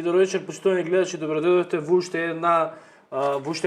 добро вечер, почитувани гледачи, добродојдовте во уште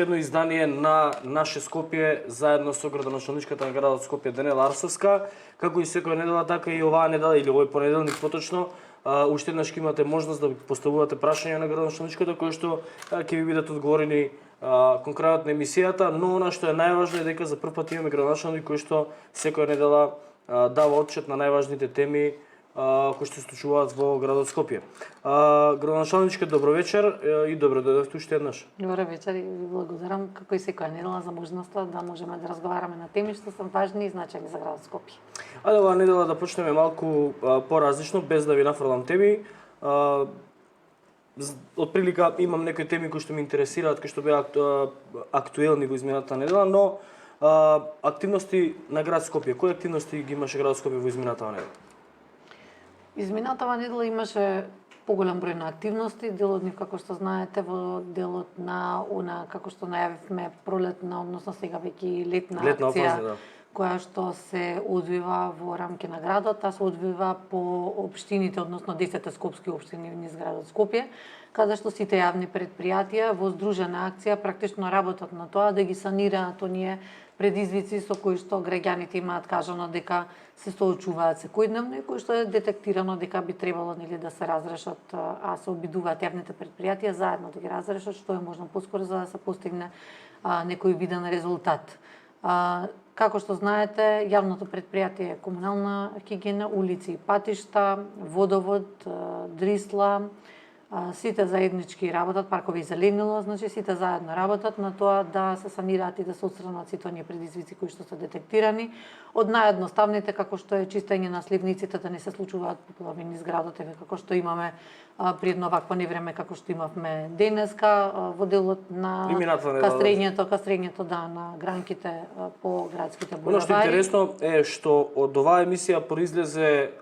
едно издание на Наше Скопје заедно со градоначалничката на градот Скопје Даниела Арсовска. Како и секоја недела, така и оваа недела или овој понеделник поточно, уште еднаш ќе имате можност да поставувате прашања на градоначалничката кои што ќе ви бидат одговорени конкретно на емисијата, но она што е најважно е дека за прв пат имаме градоначалник кој што секоја недела дава отчет на најважните теми кои што се случуваат во градот Скопје. Градоначалничка, добро вечер и добро дојдовте уште еднаш. Добро вечер и ви благодарам како и секоја недела за можноста да можеме да разговараме на теми што се важни и значајни за градот Скопје. Ајде оваа недела да почнеме малку поразлично, без да ви нафрлам теми. Отприлика имам некои теми кои што ме интересираат, кои што беа актуелни во измината недела, но активности на град Скопје. Кои активности ги имаше градот Скопје во измината недела? Изминатава недела имаше поголем број на активности, дел од нив како што знаете во делот на она како што најавивме пролетна, односно сега веќе летна акција, фаза, да, која што се одвива во рамки на градот, а се одвива по општините, односно 10 скопски општини низ градот Скопје, каде што сите јавни предпријатија во здружена акција практично работат на тоа да ги санираат оние предизвици со кои што граѓаните имаат кажано дека се соочуваат секојдневно и кои што е детектирано дека би требало нели да се разрешат, а се обидуваат јавните предпријатија заедно да ги разрешат што е можно поскоро за да се постигне некој виден резултат. Како што знаете, јавното предпријатие е комунална хигиена, улици и патишта, водовод, дрисла, сите заеднички работат, паркови и зеленило, значи сите заедно работат на тоа да се санираат и да се отстранат сите оние предизвици кои што се детектирани. Од наједноставните како што е чистење на сливниците да не се случуваат поплави низ градот, како што имаме при едно вакво невреме како што имавме денеска во делот на кастрењето на гранките по градските булевари. Оно што е интересно е што од оваа емисија произлезе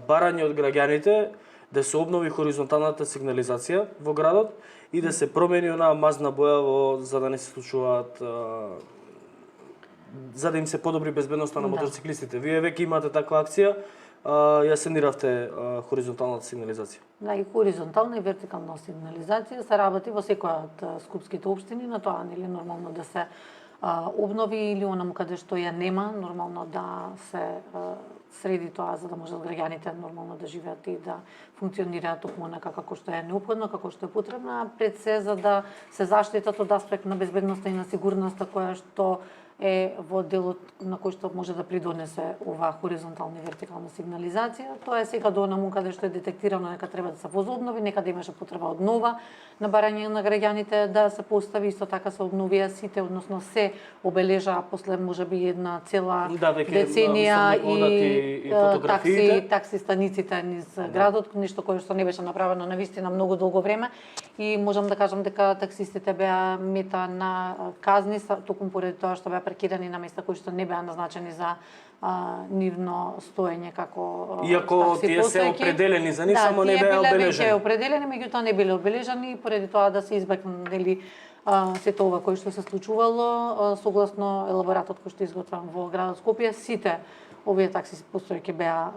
барање од граѓаните да се обнови хоризонталната сигнализација во градот и да се промени онаа мазна боја за да не се случуваат за да им се подобри безбедноста на мотоциклистите. Вие веќе имате таква акција, ја сениравте хоризонталната сигнализација. Да, и хоризонтална и вертикална сигнализација се работи во секоја од скопските општини, на тоа нели нормално да се обнови или онаму каде што ја нема, нормално да се среди тоа за да можат граѓаните нормално да живеат и да функционираат токму онака како што е неопходно, како што е потребно, а пред се за да се заштитат од аспект на безбедноста и на сигурноста која што е во делот на кој што може да придонесе оваа хоризонтална и вертикална сигнализација. Тоа е сега до онаму каде што е детектирано дека треба да се возобнови, некаде имаше потреба од нова на барање на граѓаните да се постави, исто така се обновија сите, односно се обележаа после можеби една цела деценија и такси станиците низ градот, нешто кое што не беше направено навистина многу долго време и можам да кажам дека таксистите беа мета на казни токму поради тоа што беа паркирани на места кои што не беа назначени за нивно стоење како иако тие се определени за нив, само не беа обележани. Да, тие определени, меѓутоа не биле обележани поради тоа да се избегне нели сето ова кој што се случувало согласно елаборатот кој што изготвен во градот Скопје, сите овие такси постојки беа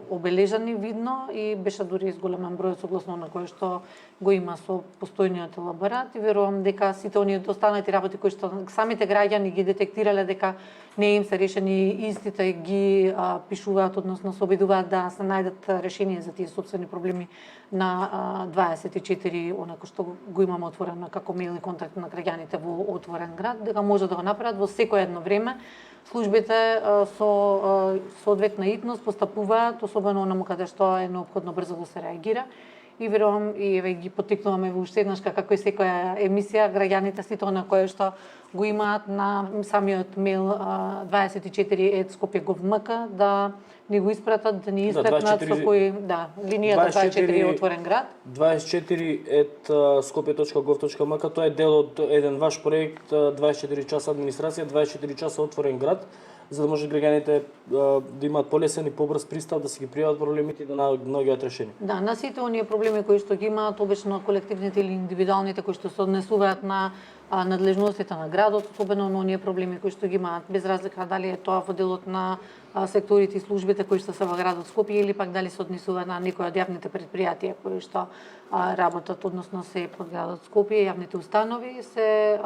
обележани видно и беше дури изголемен број согласно на кој што го има со постојниот елаборат и верувам дека сите оние останати работи кои што самите граѓани ги детектирале дека не им се решени истите ги пишуваат, односно се обидуваат да се најдат решение за тие собствени проблеми на 24 онако што го имаме отворено како мејл и контакт на граѓаните во отворен град, дека може да го направат во секое едно време. Службите со соодветна итност постапуваат, особено онаму каде што е неопходно брзо да се реагира. И верувам и еве ги поттикнуваме во уште еднаш како и секоја емисија граѓаните сите она кои што го имаат на самиот мејл 24@skopje.gov.mk да ни го испратат, да ни истакнат со кои линијата 24 е отворен град. 24@skopje.gov.mk тоа е дел од еден ваш проект 24 часа администрација, 24 часа отворен град, за да може граѓаните да имаат полесен и побрз пристап да се ги пријават проблемите и да наоѓаат решение. Да, на сите оние проблеми кои што ги имаат, обично колективните или индивидуалните кои што се однесуваат на надлежностите на градот, особено на оние проблеми кои што ги имаат, без разлика дали е тоа во делот на секторите и службите кои што се во градот Скопје или пак дали се однесува на некои од јавните предпријатија кои што работат, односно се под градот Скопје, јавните установи се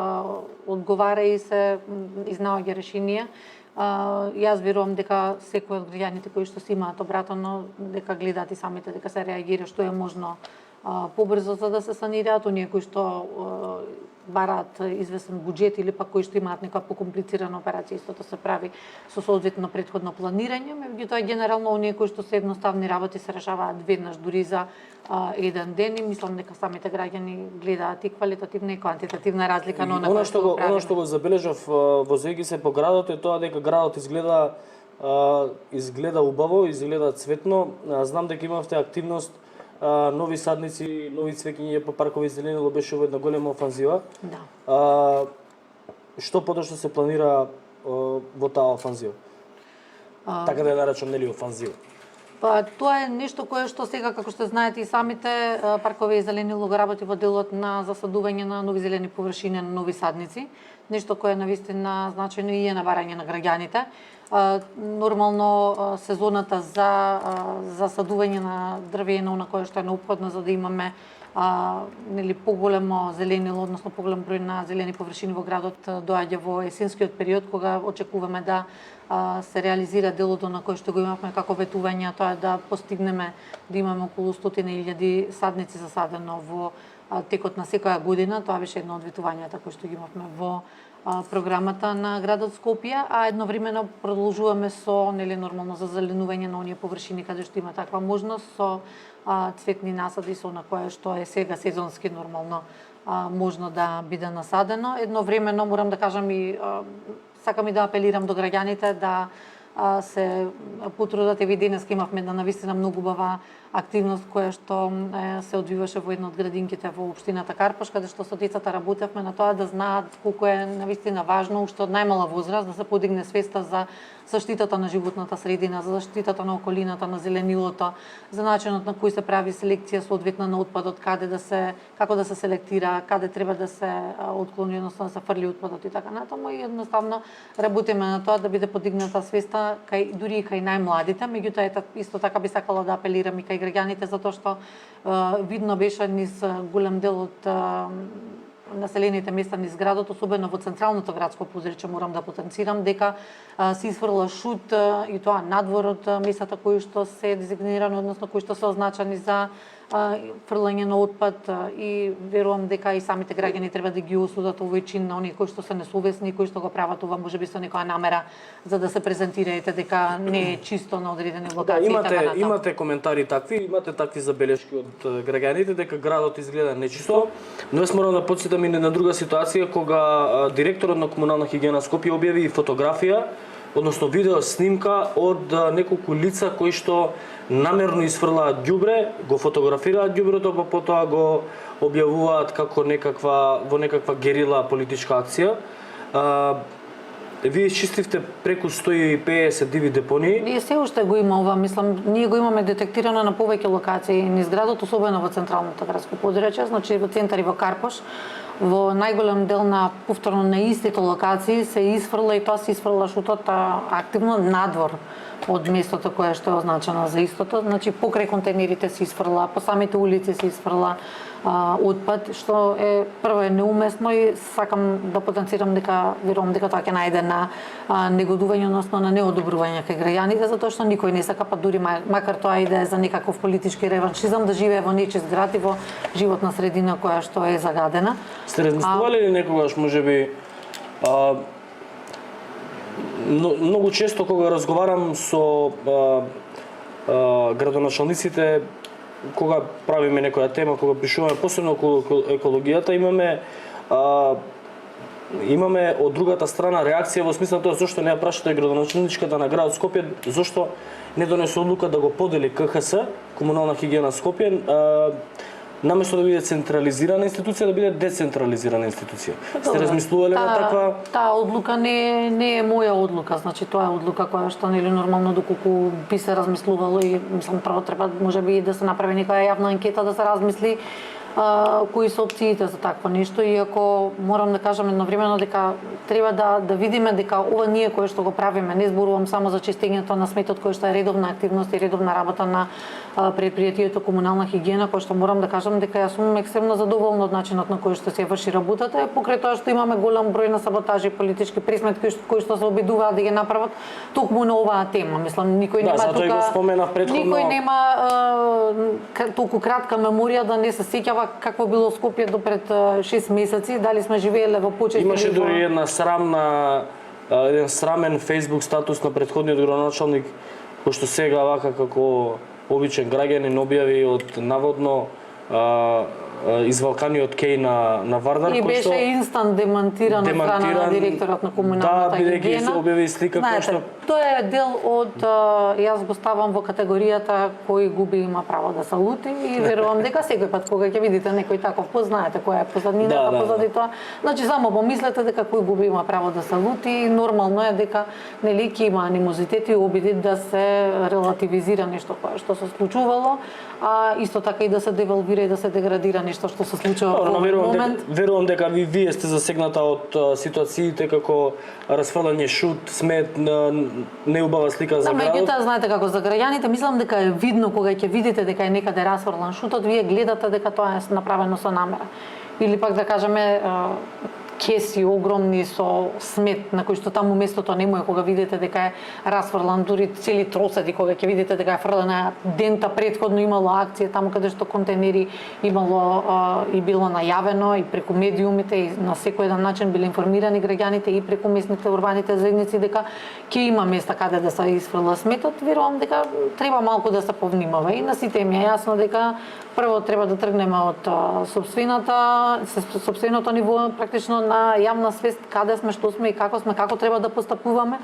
одговара и се изнаоѓа решенија. Јас верувам дека секој од граѓаните кои што се имаат обратно дека гледаат и самите дека се реагира што е можно побрзо за да се санираат, оние кои што бараат известен буџет или пак кои што имаат некоја покомплицирана операција, истото се прави со соодветно претходно планирање, меѓутоа генерално оние кои што се едноставни работи се решаваат веднаш дури за еден ден и мислам дека самите граѓани гледаат и квалитативна и квантитативна разлика на она што го забележав возејќи се по градот е тоа дека градот изгледа убаво, изгледа цветно. Знам дека имавте активност нови садници, нови цвеќиња по паркови зеленило беше во една голема офанзива. Да. Што подошто се планира во таа офанзива? Така да ја наречам, нели, офанзива? Па тоа е нешто кое што сега, како што знаете и самите, паркови и зеленило го работи во делот на засадување на нови зелени површини на нови садници. Нешто кое навистина значајно и е на барање на граѓаните. Нормално сезоната за засадување на дрвено на кое што е неопходно за да имаме нели поголемо зеленило, односно поголем број на зелени површини во градот доаѓа во есенскиот период кога очекуваме да се реализира делото на кој што го имавме како ветување, тоа е да постигнеме да имаме околу 100.000 садници засадено во текот на секоја година. Тоа беше едно од ветувањата кои што ги имавме во програмата на градот Скопје, а едновремено продолжуваме со нели нормално за зеленување на оние површини каде што има таква можност со цветни насади со на кое што е сега сезонски нормално можно да биде насадено. Едновремено морам да кажам и сакам и да апелирам до граѓаните да се потрудат. Еви денеска имавме една навистина многу убава активност која што се одвиваше во една од градинките во општината Карпош, каде што со децата работевме на тоа да знаат колку е навистина важно уште од најмала возраст да се подигне свеста за заштитата на животната средина, за заштитата на околината, на зеленилото, за начинот на кој се прави селекција соодветно на отпадот, како да се селектира, каде треба да се отклони, односно да се фрли отпадот и така натаму, и едноставно работиме на тоа да биде подигната свеста дури и кај најмладите, меѓутоа исто така би сакала да апелирам и кај граѓаните затоа што видно беше низ голем дел од населените места низ градот, особено во централното градско позрачје, морам да потенцирам дека се изфрла шут и тоа надвор од местата кои што се дезигнирани, односно кои што се означени за фрлање на отпад, и верувам дека и самите граѓани треба да ги осудат овој чин на оние кои што се несовесни и кои што го прават ова можеби со некоја намера за да се презентираете дека не е чисто на одредени локации. Да, имате коментари такви, имате такви забелешки од граѓаните дека градот изгледа нечисто, но јас морам да потсетам и на друга ситуација кога директорот на комунална хигиена Скопје објави фотографија, односно видео снимка од неколку лица кои што намерно изфрлаат ѓубре, го фотографираат ѓубрето, па потоа го објавуваат како во некаква герила политичка акција. Вие изчистивте преку 150 диви депонии. Ние се уште го има ова, мислам, ние го имаме детектирано на повеќе локации низ градот, особено во централното градско подрачје, значи во центар и во Карпош. Во најголем дел на повторно на истите локации се изфрла и тоа се изфрла шутот активно надвор од местото кое што е означено за истото, значи покрај контейнерите се изфрла, по самите улици се изфрла отпад, што е прво е неуместно и сакам да потенцирам дека верувам дека тоа ќе најде на негодување, односно на неодобрување кај граѓаните, затоа што никој не сака, па дури макар тоа и да е за некаков политички реваншизам, да живее во нечист град и во животна средина која што е загадена. Сте размислували ли некогаш можеби многу често кога разговарам со градоначалниците, кога правиме некоја тема, кога пишуваме посебно околу екологијата, имаме од другата страна реакција во смисла тоа зошто не ја прашате градоначалничката на градот Скопје, зошто не донесе одлука да го подели КХС, комунална хигиена Скопје, наместо да биде централизирана институција, да биде децентрализирана институција. Сте размислувале на таква? Таа одлука не е моја одлука, значи тоа е одлука која што нели нормално доколку би се размислувало и мислам прво треба можеби да се направи некоја јавна анкета да се размисли кои се опциите за такво нешто, иако морам да кажам едновремено дека треба да видиме дека ова ние кое што го правиме, не зборувам само за чистењето на сметот кој што е редовна активност и редовна работа на предпријатието комунална хигиена, кој што морам да кажам дека јас сум екстремно задоволна од начинот на кој што се врши работата, покрај тоа што имаме голем број на саботажи, политички присметки кои што се обидуваат да ги направат токму на оваа тема. Мислам никој нема тука никој нема толку кратка меморија да не се сеќава какво било Скопје до пред 6 месеци, дали сме живееле во почести. Имаше дури еден срамен Facebook статус на претходниот градоначалник, кој што сега вака како обичен граѓанин објави од наводно извалканиот кеј на Вардар, и беше инстант демантиран од страна на директорот на комуналната хигиена. Да, бидејќи објави слика кој што тоа е дел од јас го ставам во категоријата кој губи има право да се лути и верувам дека секој пат кога ќе видите некој таков, познаете која е позаднината позади тоа. Значи само помислете дека кој губи има право да се лути и нормално е дека нели ќе има анимозитет и обиди да се релативизира нешто кое што се случувало, а исто така и да се девалвира и да се деградира нешто што се случува во момент. Верувам дека вие сте засегната од ситуациите како расфрлање шут, смет, неубава слика за градот. Меѓутоа, знаете како за граѓаните, мислам дека е видно кога ќе видите дека е некаде расфрлан шутот, вие гледате дека тоа е направено со намера. Или пак да кажеме кеси огромни со смет на кои што таму местото нему е, кога видите дека е расфрлан, дури цели троседи кога ќе видите дека е фрлана. Дента претходно имало акција таму каде што контейнери имало и било најавено и преку медиумите и на секој еден начин биле информирани граѓаните и преку местните урбаните заедници дека ќе има места каде да се изфрла сметот. Верувам дека треба малку да се повнимава и на сите им е јасно дека прво треба да тргнеме од сопственото ниво, практично на јавна свест каде сме, што сме и како треба да постапуваме.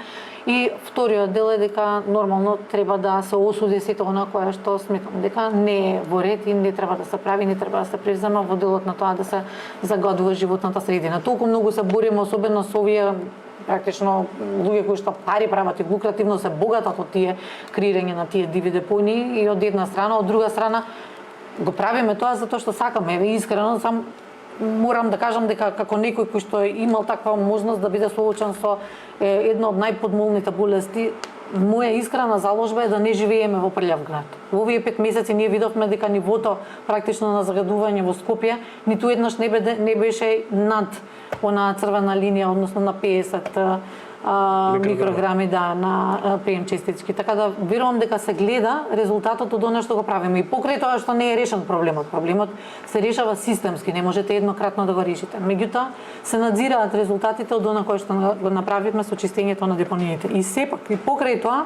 И вториот дел е дека нормално треба да се осуди сето она кое што сметам дека не е во ред и не треба да се прави, не треба да се презема во делот на тоа да се загадува животната средина. Толку многу се бориме, особено со овие практично луѓе кои што пари прават и лукративно се богатат од тие креирање на тие диви депонии и од една страна, од друга страна го правиме тоа затоа што сакаме. Еве искрено сам морам да кажам дека како некој кој што имал таква можност да биде соочен со една од најподмолните болести, моја искрена заложба е да не живееме во прљав град. Во овие 5 месеци ние видовме дека нивото практично на загадување во Скопје ниту еднаш не беше над она црвена линија, односно на 50 микрограми на ПМ честички. Така да верувам дека се гледа резултатот од она што го правиме. И покрај тоа што не е решен проблемот. Проблемот се решава системски, не можете еднократно да го решите. Меѓутоа се надзираат резултатите од она кое што го направивме со чистењето на депониите. И сепак и покрај тоа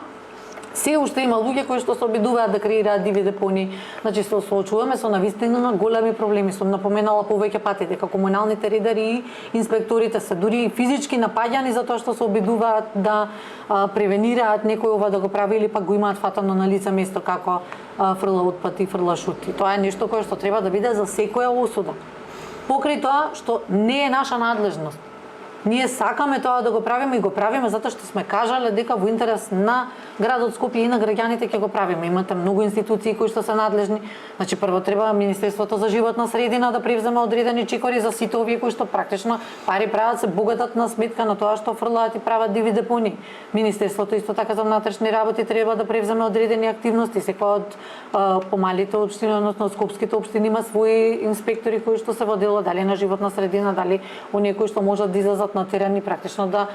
се уште има луѓе кои што се обидуваат да креираат диви депонии. Значи се соочуваме со навистина големи проблеми. Сум напоменала повеќе пати дека комуналните редари и инспекторите се дури физички напаѓани за тоа што се обидуваат да превенираат некој ова да го прави или пак го имаат фатано на лице место како фрла отпад и фрла шути. Тоа е нешто кое што треба да биде за секоја осуда. Покрај тоа што не е наша надлежност. Ние сакаме тоа да го правиме и го правиме затоа што сме кажале дека во интерес на градот Скопје и на граѓаните ќе го правиме. Имате многу институции кои што се надлежни. Значи прво треба Министерството за животна средина да превземе одредени чекори за сите овие кои што практично пари прават, се богатат на сметка на тоа што фрлаат и прават диви депонии. Министерството исто така за внатрешни работи треба да превземе одредени активности. Секоја од помалите општини, односно скопските општини има своји инспектори кои што се во дело дали на животна средина, дали оние кои што можат да излезат на терен и практично да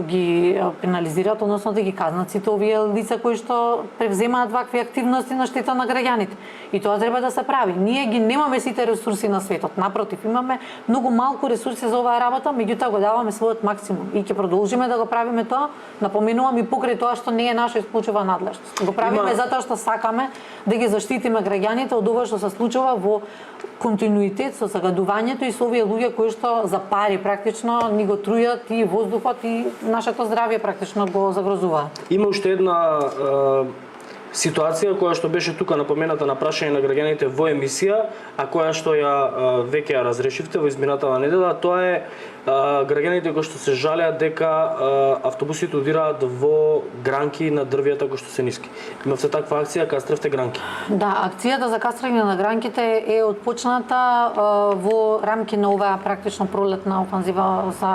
ги пенализираат, односно да ги казнат сите овие лица кои што превземаат вакви активности на штета на граѓаните. И тоа треба да се прави. Ние ги немаме сите ресурси на светот. Напротив, имаме многу малку ресурси за оваа работа, меѓутоа го даваме својот максимум и ќе продолжиме да го правиме тоа. Напоменувам и покрај тоа што не е наша исклучува надлежност. Го правиме затоа што сакаме да ги заштитиме граѓаните од ова што се случува во континуитет со загадувањето и со овие луѓе кои што за пари практично ни го трујат и воздухот и нашето здравје практично го загрозуваат. Има уште една ситуација која што беше тука напомената на прашање на граѓаните во емисија, а која што ја веќе ја разрешивте во изминатава недела, тоа е граѓаните кои што се жалеат дека автобусите удираат во гранки на дрвјата кои што се ниски. Имавте таква акција, кастравте гранки. Да, акцијата за кастрање на гранките е отпочната во рамки на оваа практично пролетна офанзива за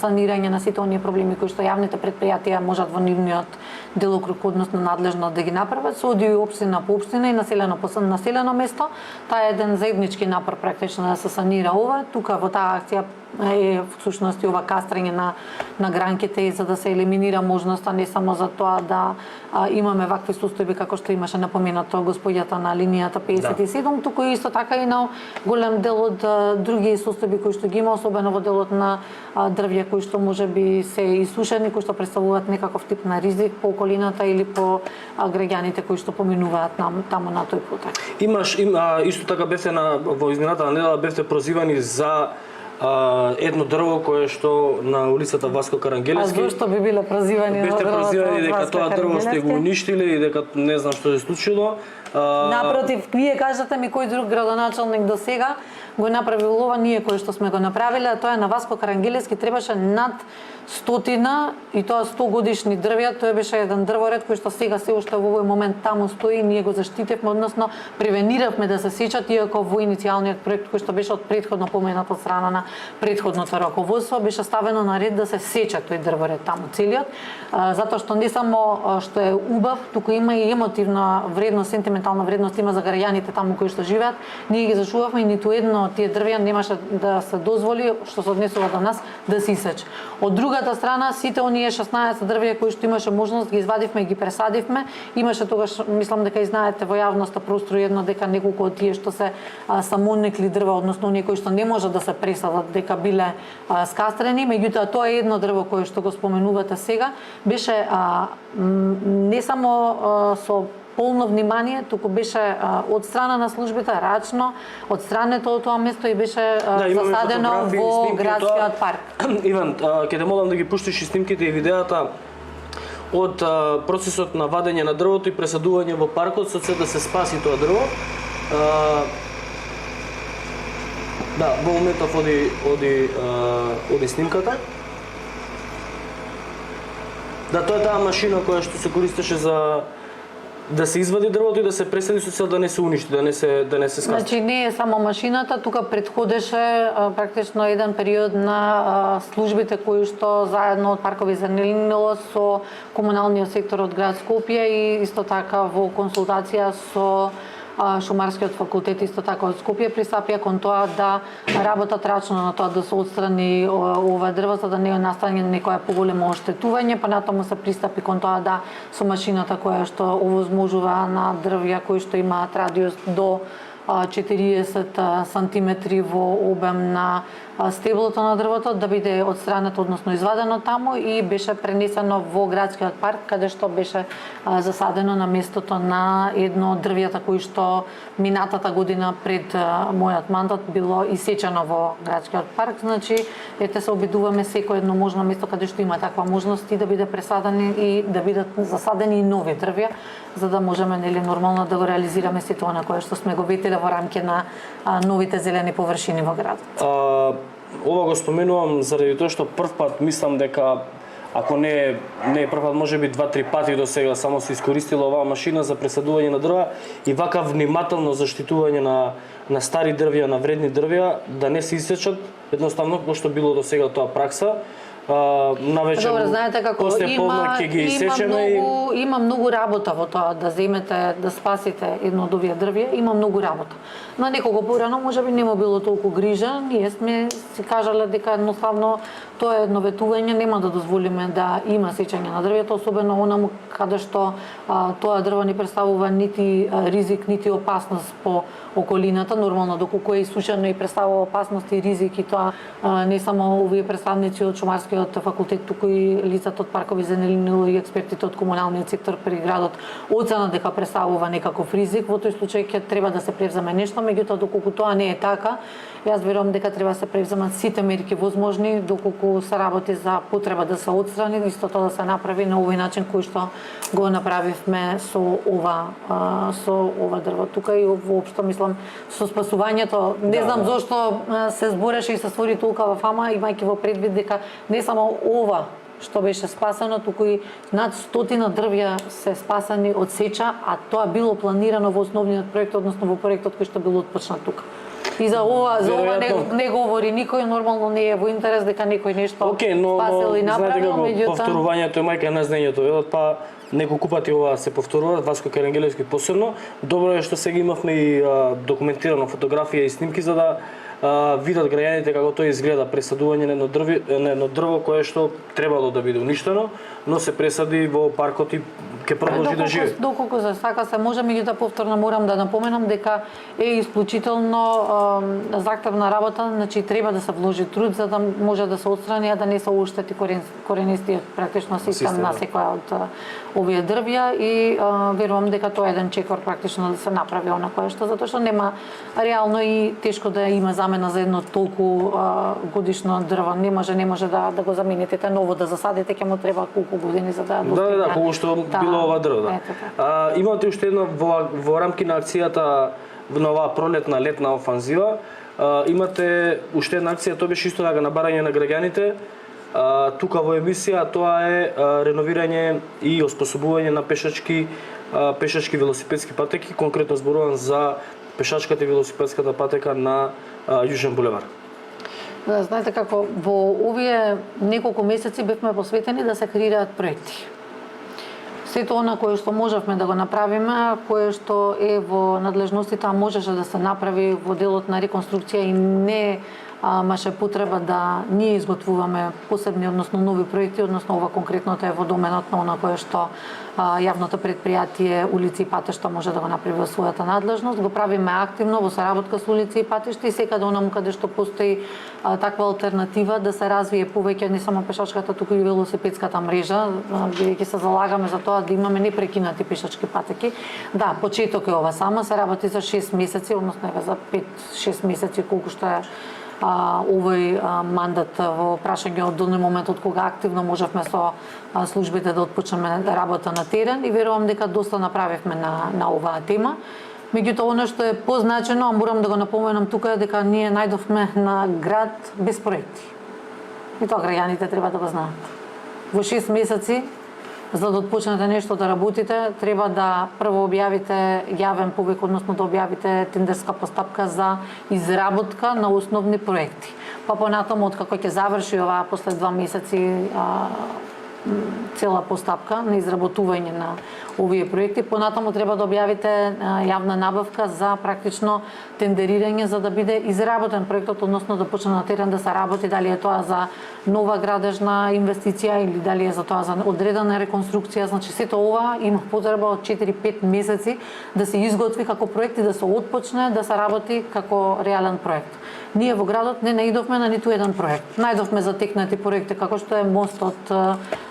санирање на сите оние проблеми кои што јавните претпријатија можат во нивниот делокруг, односно надлежно да ги направат, се оди општина по општина и населено по населено место. Таа е еден заеднички напор практично да се санира ова. Тука во таа акција е всушност и ова кастрање на гранките и за да се елиминира можноста не само за тоа да имаме вакви состојби како што имаше напоменато господјата на линијата 57, туку исто така и на голем дел од други состојби кои што ги има, особено во делот на дрвја кои што можеби се исушени, кои што представуваат некаков тип на ризик по околината или по граѓаните кои што поминуваат таму на тој пат. Исто така бевте во изминатата недела бевте прозивани за едно дрво кое што на улицата Васко Карангелевски. А зошто би биле прозивани на бевте прозивани дека тоа дрво сте го уништиле и дека не знам што се случило. Напротив, вие кажете ми кој друг градоначалник до сега го направил ова, ние кои што сме го направиле, а тоа е на Васко Карангелевски требаше над 100 и тоа 100 годишни дрвја, тоа беше еден дрворед кој што сега се уште во овој момент таму стои, ние го заштитевме, односно превениравме да се сечат, иако во иницијалниот проект кој што беше од претходно поменат од страна на претходното раководство беше ставено на ред да се сеча тој дрворед таму целиот, затоа што не само што е убав, туку има и емотивна вредност, сентиментална вредност има за граѓаните таму кои што живеат. Ние ги зашувавме и ниту едно од тие дрвја немаше да се дозволи што се однесува до нас да се исече. Од другата страна, сите оние 16 дрвја кои што имаше можност ги извадивме и ги пресадивме. Имаше тогаш, мислам дека и знаете во јавноста простор едно дека неколку од тие што се самонекли дрва, односно оние кои што не може да се пресадат дека биле скастрени, меѓутоа тоа е едно дрво кое што го споменувате сега, беше не само со полно внимание, туку беше од страна на службите рачно, одстрането од тоа место и беше засадено во градскиот парк. Иван, ќе те молам да ги пуштиш и снимките и видеата од процесот на вадење на дрвото и пресадување во паркот со цел да се спаси тоа дрво. Да, во моментов оди снимката. Да, тоа е таа машина која што се користеше за да се извади дрвото и да се пресади со цел да не се уништи, да не се скаси. Значи не е само машината, тука претходеше практично еден период на службите кои што заедно од Паркови за Нелинило со комуналниот сектор од град Скопје и исто така во консултација со Шумарскиот факултет исто така од Скопје пристапија кон тоа да работат рачно на тоа да се отстрани ова дрво за да не настане некоја поголемо оштетување, па натаму се пристапи кон тоа да со машината која што овозможува на дрвја кои што имаат радиус до 40 сантиметри во обем на стеблото на дрвото да биде отстрането, односно извадено таму и беше пренесено во градскиот парк каде што беше засадено на местото на едно од дрвјата кои што минатата година пред мојот мандат било исечено во градскиот парк. Значи, ете се обидуваме секој едно можно место каде што има таква можност и да биде пресадени и да бидат засадени и нови дрвја за да можеме нели нормално да го реализираме сето она кое што сме го ветиле во рамки на новите зелени површини во градот. Ова го споменувам заради тоа што прв пат мислам дека ако не е прв пат, можеби 2-3 пати до сега само се искористила оваа машина за пресадување на дрва и вака внимателно заштитување на стари дрвја, на вредни дрвја да не се исечат, едноставно како што било до сега тоа пракса. Навечер, добро, знаете како има многу работа во тоа да земете, да спасите едно од овие дрвја, има многу работа. На некого порано можеби нема било толку грижа, ние сме си кажале дека едноставно тоа е едно ветување, нема да дозволиме да има сечење на дрвјата, особено онаму каде што тоа дрво не представува нити ризик, нити опасност по околината, нормално доколку е исушено и представува опасност и ризик и тоа не само овие представници од Шумарски Економскиот факултет, туку и лицата од паркови за земјино и експертите од комуналниот сектор при градот оценат дека представува некаков ризик, во тој случај ќе треба да се превземе нешто, меѓутоа доколку тоа не е така, јас верувам дека треба да се превземат сите мерки возможни, доколку се работи за потреба да се отстрани, исто тоа да се направи на овој начин кој што го направивме со ова дрво тука и воопшто мислам со спасувањето. Не знам зошто се збореше и се створи толкова фама, имајќи во предвид дека не само ова што беше спасено, туку и над 100 дрвја се спасани од сеча, а тоа било планирано во основниот проект, односно во проектот кој што бил отпочнат тука. И за ова не говори никој, нормално не е во интерес дека некој нешто спасил и направил, меѓутоа повторувањето е мајка на знаењето, велат па неколку пати ова се повторува, Васко Карангелевски посебно. Добро е што сега имавме и документирано фотографија и снимки за да видат граѓаните како тоа изгледа пресадување на едно дрво кое што требало да биде уништено, но се пресади во паркот и ќе продолжи да живее. Доколку се сака се може, меѓутоа повторно морам да напоменам дека е исклучително захтевна работа, значи треба да се вложи труд за да може да се отстрани, а да не се оштети коренистиот практично систем на секоја од овие дрвја и верувам дека тоа е еден чекор практично да се направи онакво што, затоа што нема реално и тешко да има замена за едно толку годишно дрво. Не може да го замените ново да засадите, ќе му треба колку години за да достигне. Да, колку што било ова дрво. Имате уште една во рамки на акцијата на оваа пролетна летна офанзива. Имате уште една акција, тоа беше исто така на барање на граѓаните. Тука во емисија тоа е реновирање и оспособување на пешачки велосипедски патеки, конкретно зборувам за пешачката и велосипедската патека на Јужен булевар. Знаете како, во овие неколку месеци бевме посветени да се креираат проекти. Сето она кое што можевме да го направиме, кое што е во надлежностите, а можеше да се направи во делот на реконструкција и не имаше потреба да ние изготвуваме посебни, односно нови проекти, односно ова конкретното е во доменот на она кое што јавното предпријатие улици и патишта може да го направи во својата надлежност. Го правиме активно во соработка со улици и патишта и секаде онаму каде што постои таква алтернатива да се развие повеќе не само пешачката, туку и велосипедската мрежа, бидејќи се залагаме за тоа да имаме непрекинати пешачки патеки. Да, почеток е ова само, се работи за 6 месеци, односно за 5-6 месеци колку што е овој мандат во прашање од долни момент од кога активно можевме со службите да отпочнеме работа на терен и верувам дека доста направивме на оваа тема. Меѓутоа, оно што е позначено, а морам да го напоменам тука е дека ние најдовме на град без проекти. И тоа граѓаните треба да го знаат. Во 6 месеци за да отпочнете нешто да работите, треба да прво објавите јавен повик, односно да објавите тендерска постапка за изработка на основни проекти. Па понатаму, откако ќе заврши оваа после 2 месеци цела постапка на изработување на овие проекти, понатаму треба да објавите јавна набавка за практично тендерирање за да биде изработен проектот, односно да почне на терен да се работи, дали е тоа за нова градежна инвестиција или дали е за тоа за одредена реконструкција. Значи сето ова има потреба од 4-5 месеци да се изготви како проект и да се отпочне да се работи како реален проект. Ние во градот не наидовме на ниту еден проект. Најдовме затекнати проекти како што е мостот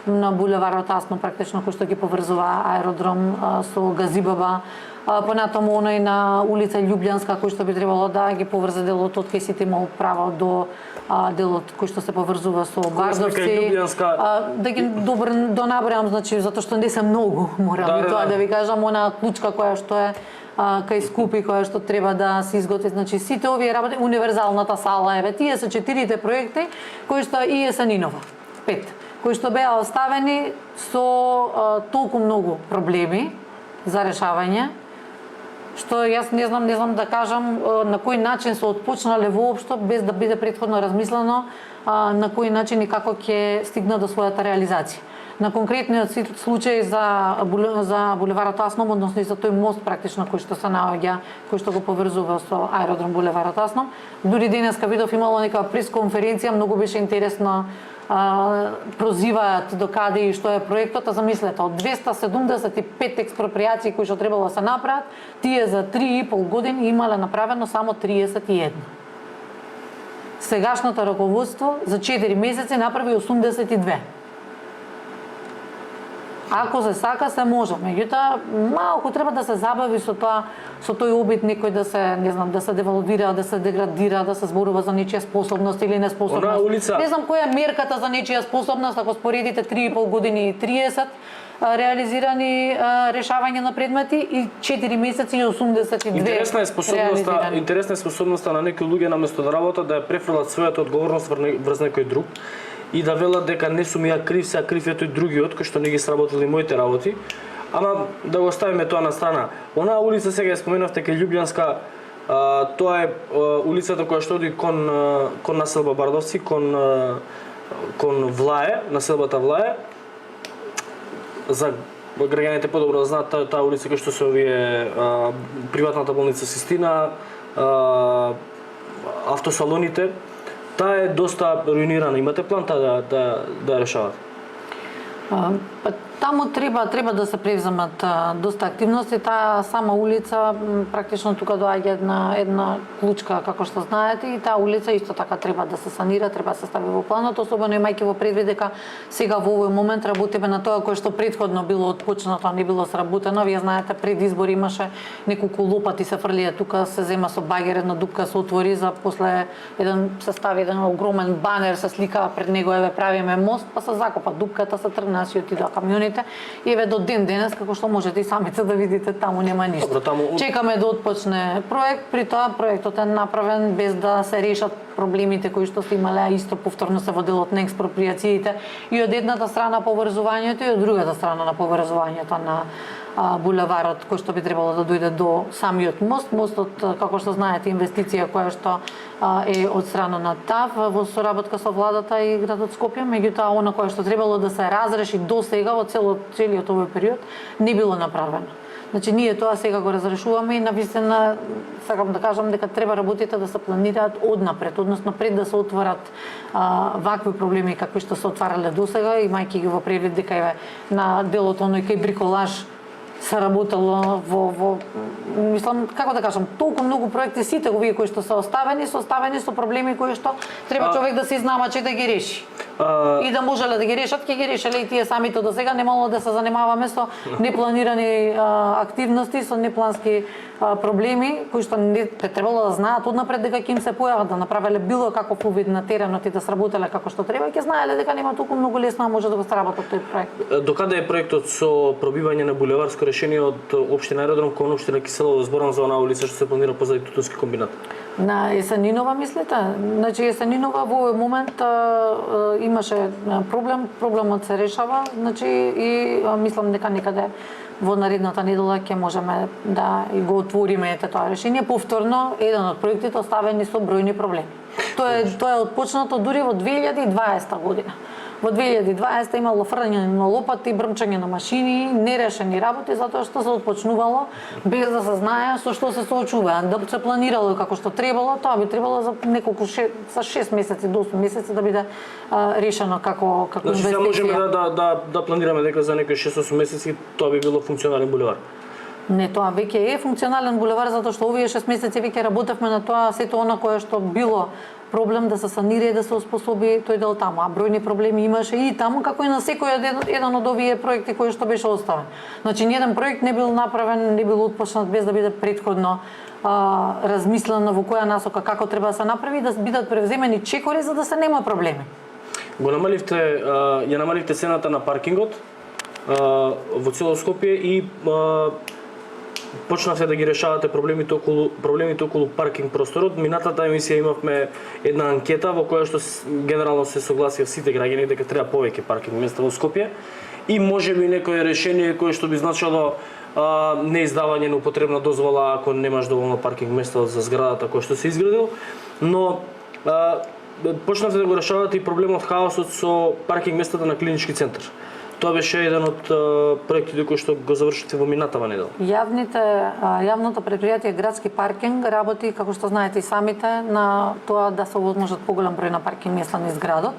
на булеварот Асно, практично кој што ги поврзува аеродром со Газибаба, понатаму оној на улица Љубљанска кој што би требало да ги поврзе делот од Кесите мол право до делот кој што се поврзува со Бардовци. Да ги донабројам, значи затоа што не се многу, морам и тоа да ви кажам, она клучка која што е кај Скупи, која што треба да се изготви, значи сите овие работи, универзалната сала, еве, тие се 4 проекти кои што и Есенинова, 5, кои што беа оставени со толку многу проблеми за решавање, што јас не знам да кажам на кој начин се отпочнале воопшто без да биде претходно размислено на кој начин и како ќе стигна до својата реализација. На конкретниот случај за булеварот Асном, односно и за тој мост практично кој што се наоѓа, кој што го поврзува со аеродром булеварот Асном. Дури денеска видов имало нека пресконференција, многу беше интересно, прозиваат до каде и што е проектот, а замислете, од 275 експроприации кои што требало да се направат, тие за 3,5 години имале направено само 31. сегашното раководство за 4 месеци направи 82. Ако се сака, се може. Меѓутоа, малку треба да се забави со тоа, со тој обид некој да се, не знам, да се девалвира, да се деградира, да се зборува за нечија способност или неспособност. Улица... Не знам која е мерката за нечија способност, ако споредите 3,5 години и 30 реализирани решавање на предмети и 4 месеци и 82 Интересна е способноста на некои луѓе наместо да работат да ја префрлат својата одговорност врз некој друг и да велат дека не сум ја крив, сега крив е тој другиот кој што не ги сработили моите работи. Ама да го оставиме тоа на страна. Онаа улица сега ја споменавте кај Љубљанска, тоа е улицата која што оди кон населба Бардовци, кон Влае, населбата Влае. За граѓаните подобро да знаат, таа улица кај што се овие приватната болница Систина, автосалоните, таа е доста руинирана. Имате план таа да решавате? Таму треба да се превземат доста активности. Таа сама улица практично тука доаѓа една клучка, како што знаете, и таа улица исто така треба да се санира, треба да се стави во планот, особено имајќи во предвид дека сега во овој момент работиме на тоа кое што претходно било отпочнато, а не било сработено. Вие знаете, пред избори имаше неколку лопати се фрлија тука, се зема со багер, една дупка се отвори, за после се стави еден огромен банер, се слика пред него, еве правиме мост, па се закопа дупката, се тргна и отидоа камионите. И еве до ден денес, како што можете и самите да видите, таму нема ништо. Чекаме да отпочне проект, при тоа проектот е направен без да се решат проблемите кои што се имале, а исто повторно се воделот на експроприациите и од едната страна поврзувањето и од другата страна на поврзувањето на булеварот кој што би требало да дојде до самиот мост. Мостот, како што знаете, инвестиција која што е од страна на ТАВ во соработка со владата и градот Скопје, меѓутоа она кое што требало да се разреши до сега во целиот овој период не било направено. Значи ние тоа сега го разрешуваме и навистина сакам да кажам дека треба работите да се планираат однапред, односно пред да се отворат вакви проблеми какви што се отварале досега, имајќи ги во предвид дека еве на делот оној кај бриколаж се работело во мислам, како да кажам, толку многу проекти, сите овие кои што се оставени со проблеми кои што треба човек да се изналачи да ги реши. И да можеле да ги решат, ќе ги решеле и тие самите до сега, немало да се занимаваме со непланирани активности, со неплански проблеми кои што не требало да знаат однапред дека ќе им се појават, да направеле било каков увид на теренот и да сработеле како што треба, ќе знаеле дека нема толку многу лесно може да го сработат тој проект. Докаде е проектот со пробивање на булеварско решение од општина Аеродром кон општина Киселово? Зборам за онаа улица што се планира позади Тутунски комбинат. На Есенинова мислите? Значи Есенинова во овој момент имаше проблемот се решава, значи и мислам дека некаде во наредната недела ќе можеме да и го отвориме тоа решение. Повторно, еден од проектите оставени со бројни проблеми. Тоа е отпочнато дури во 2020 година. Во 2020 имало фрлање на лопати, брмчање на машини, нерешени работи затоа што се отпочнувало без да се знае со што се соочуваат. Да се планирало како што требало, тоа би требало за неколку за 6 месеци до 8 месеци да биде решено како инвестиција. Значи можеме да планираме дека за некои 6-8 месеци тоа би било функционален булевар. Не, тоа веќе е функционален булевар затоа што овие 6 месеци веќе работевме на тоа, сето она кое што било проблем да се санира и да се оспособи тој дел таму. А бројни проблеми имаше и таму, како и на секој еден од овие проекти кои што беше оставен. Значи, ниеден проект не бил направен, не бил отпочнат без да биде претходно размислено во која насока како треба да се направи, да бидат превземени чекори за да се нема проблеми. Ја намаливте цената на паркингот во цело Скопје и почнавте да ги решавате проблемите околу паркинг просторот. Минатата емисија имавме една анкета во која што генерално се согласија сите граѓани дека треба повеќе паркинг места во Скопје и можеби некое решение кое што би значило неиздавање на употребна дозвола ако немаш доволно паркинг места за зградата која што се изградил, но почнавте да го решавате и проблемот хаосот со паркинг местата на клинички центар. Тоа беше еден од проектите кои што го завршите во минатава недела. Јавното предпријатие Градски паркинг работи, како што знаете и самите, на тоа да се овозможат поголем број на паркинг места низ градот.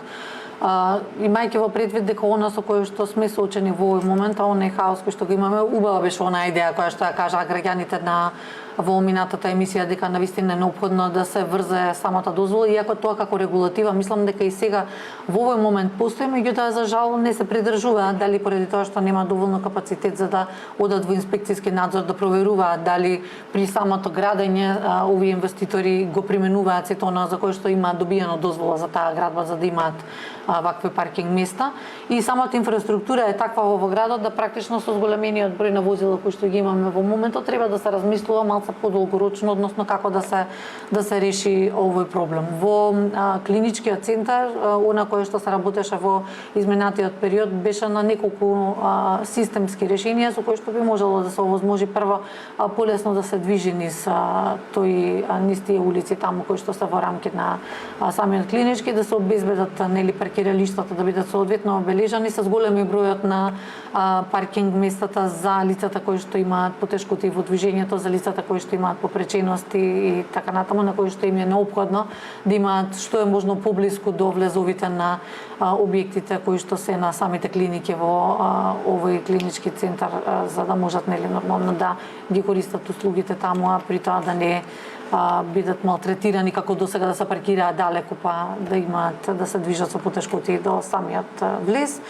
Имајќи во предвид дека она со кој што сме соочени во овој момент, оној хаос кој што го имаме, убава беше онаа идеја која што ја кажа граѓаните на во минатата емисија дека навистина е неопходно да се врзе самата дозвола, иако тоа како регулатива мислам дека и сега во овој момент постои, меѓутоа за жал не се придржуваат, дали поради тоа што нема доволно капацитет за да одат во инспекцијски надзор да проверуваат дали при самото градење овие инвеститори го применуваат сето она за кое што имаат добиено дозвола за таа градба за да имаат вакви паркинг места, и самата инфраструктура е таква во градот да практично со зголемениот број на возила кои што ги имаме во моментот треба да се размислува малку подолгорочно, односно како да се реши овој проблем. Во клиничкиот центар, она кое што се работеше во изминатиот период, беше на неколку системски решенија со кои што би можело да се овозможи прво полесно да се движи низ тие улици таму кои што се во рамки на самиот клинички, да се обезбедат паркиралиштата да бидат соодветно обележани с големи бројот на паркинг местата за лицата кои што имаат потешкоти во движењето, за лицата кои што имаат попречености и така натаму, на кои што им е неопходно да имаат што е можно поблиску до влезовите на објектите кои што се на самите клиники во овој клинички центар, за да можат нормално да ги користат услугите таму, а при тоа да не бидат малтретирани како досега да се паркираат далеку, па да имаат да се движат со потешкоти до самиот влез.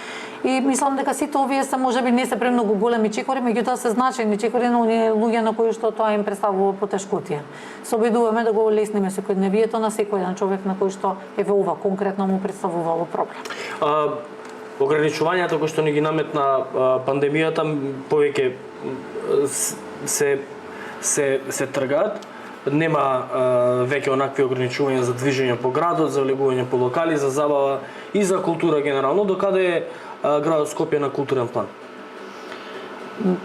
И мислам дека сите овие се можеби не се премногу големи чекори, меѓутоа се значајни чекори на оние луѓе на кои што тоа им представува потешкотија. Се обидуваме да го олесниме секојдневието на секој еден човек на кој што еве ова конкретно му представувало проблем. Ограничувањата кои што ни ги наметна пандемијата повеќе се тргаат. Нема веќе онакви ограничувања за движење по градот, за влегување по локали, за забава и за култура генерално. Докаде е градот Скопје на културен план?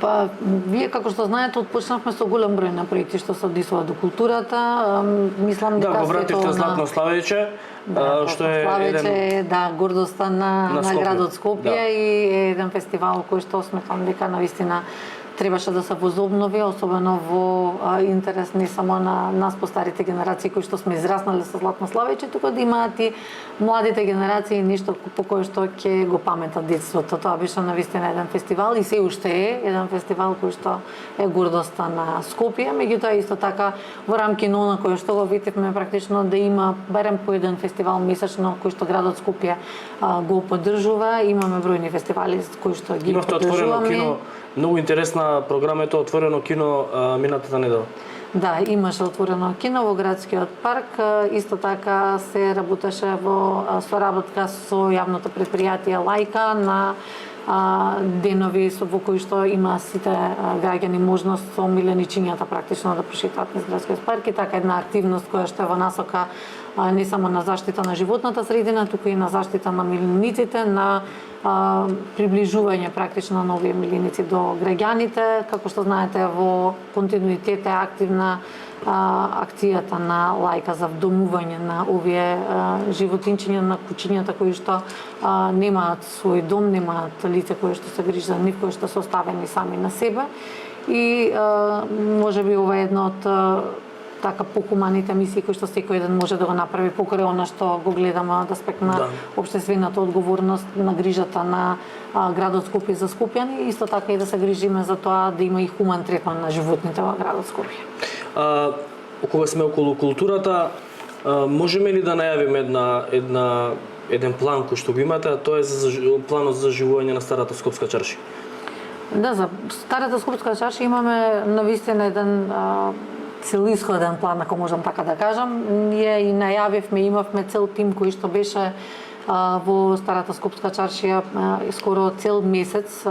Па, вие како што знаете, отпочнавме со голем број на проекти што се однесува до културата. Мислам дека го вративте Златно Славече, што е еден гордоста на градот Скопје и еден фестивал кој што сметам дека навистина требаше да се возобнови, особено во интерес не само на нас постарите генерации кои што сме израснали со Златно Славече, туку да имаат и младите генерации нешто по кое што ќе го паметат детството. Тоа беше навистина еден фестивал и се уште е еден фестивал кој што е гордоста на Скопје, меѓутоа исто така во рамки на она кое што го видевме практично да има барем по еден фестивал месечно кој што градот Скопје го поддржува. Имаме бројни фестивали кои што ги поддржуваме. Многу интересна програма е тоа Отворено кино минатата недела. Да, имаше отворено кино во градскиот парк, исто така се работеше во соработка со јавното предпријатие Лајка на денови во кои што има сите граѓани можност со миленичињата практично да прошетаат низ градскиот парк, и така една активност која што е во насока не само на заштита на животната средина, туку и на заштита на милениците, на приближување практично на овие миленици до граѓаните. Како што знаете, во континуитет е активна акцијата на Лајка за вдомување на овие животинчиња, на кучињата кои што немаат свој дом, немаат лице кои што се грижи за нив, кои што се оставени сами на себе. И можеби ова е едно од така похуманите мисии кои што секој ден може да го направи покрај она што го гледаме од аспект на општествената одговорност, на грижата на градот Скопје за скопјани, исто така и да се грижиме за тоа да има и хуман третман на животните во градот Скопје. Кога сме околу културата, можеме ли да најавиме еден план кој што го имате, а тоа е за планот за заживување на старата Скопска чаршија? Да, за старата Скопска чаршија имаме навистина еден целисходен план, ако можам така да кажам. Ние и најавивме, имавме цел тим кој што беше во старата Скопска чаршија скоро цел месец.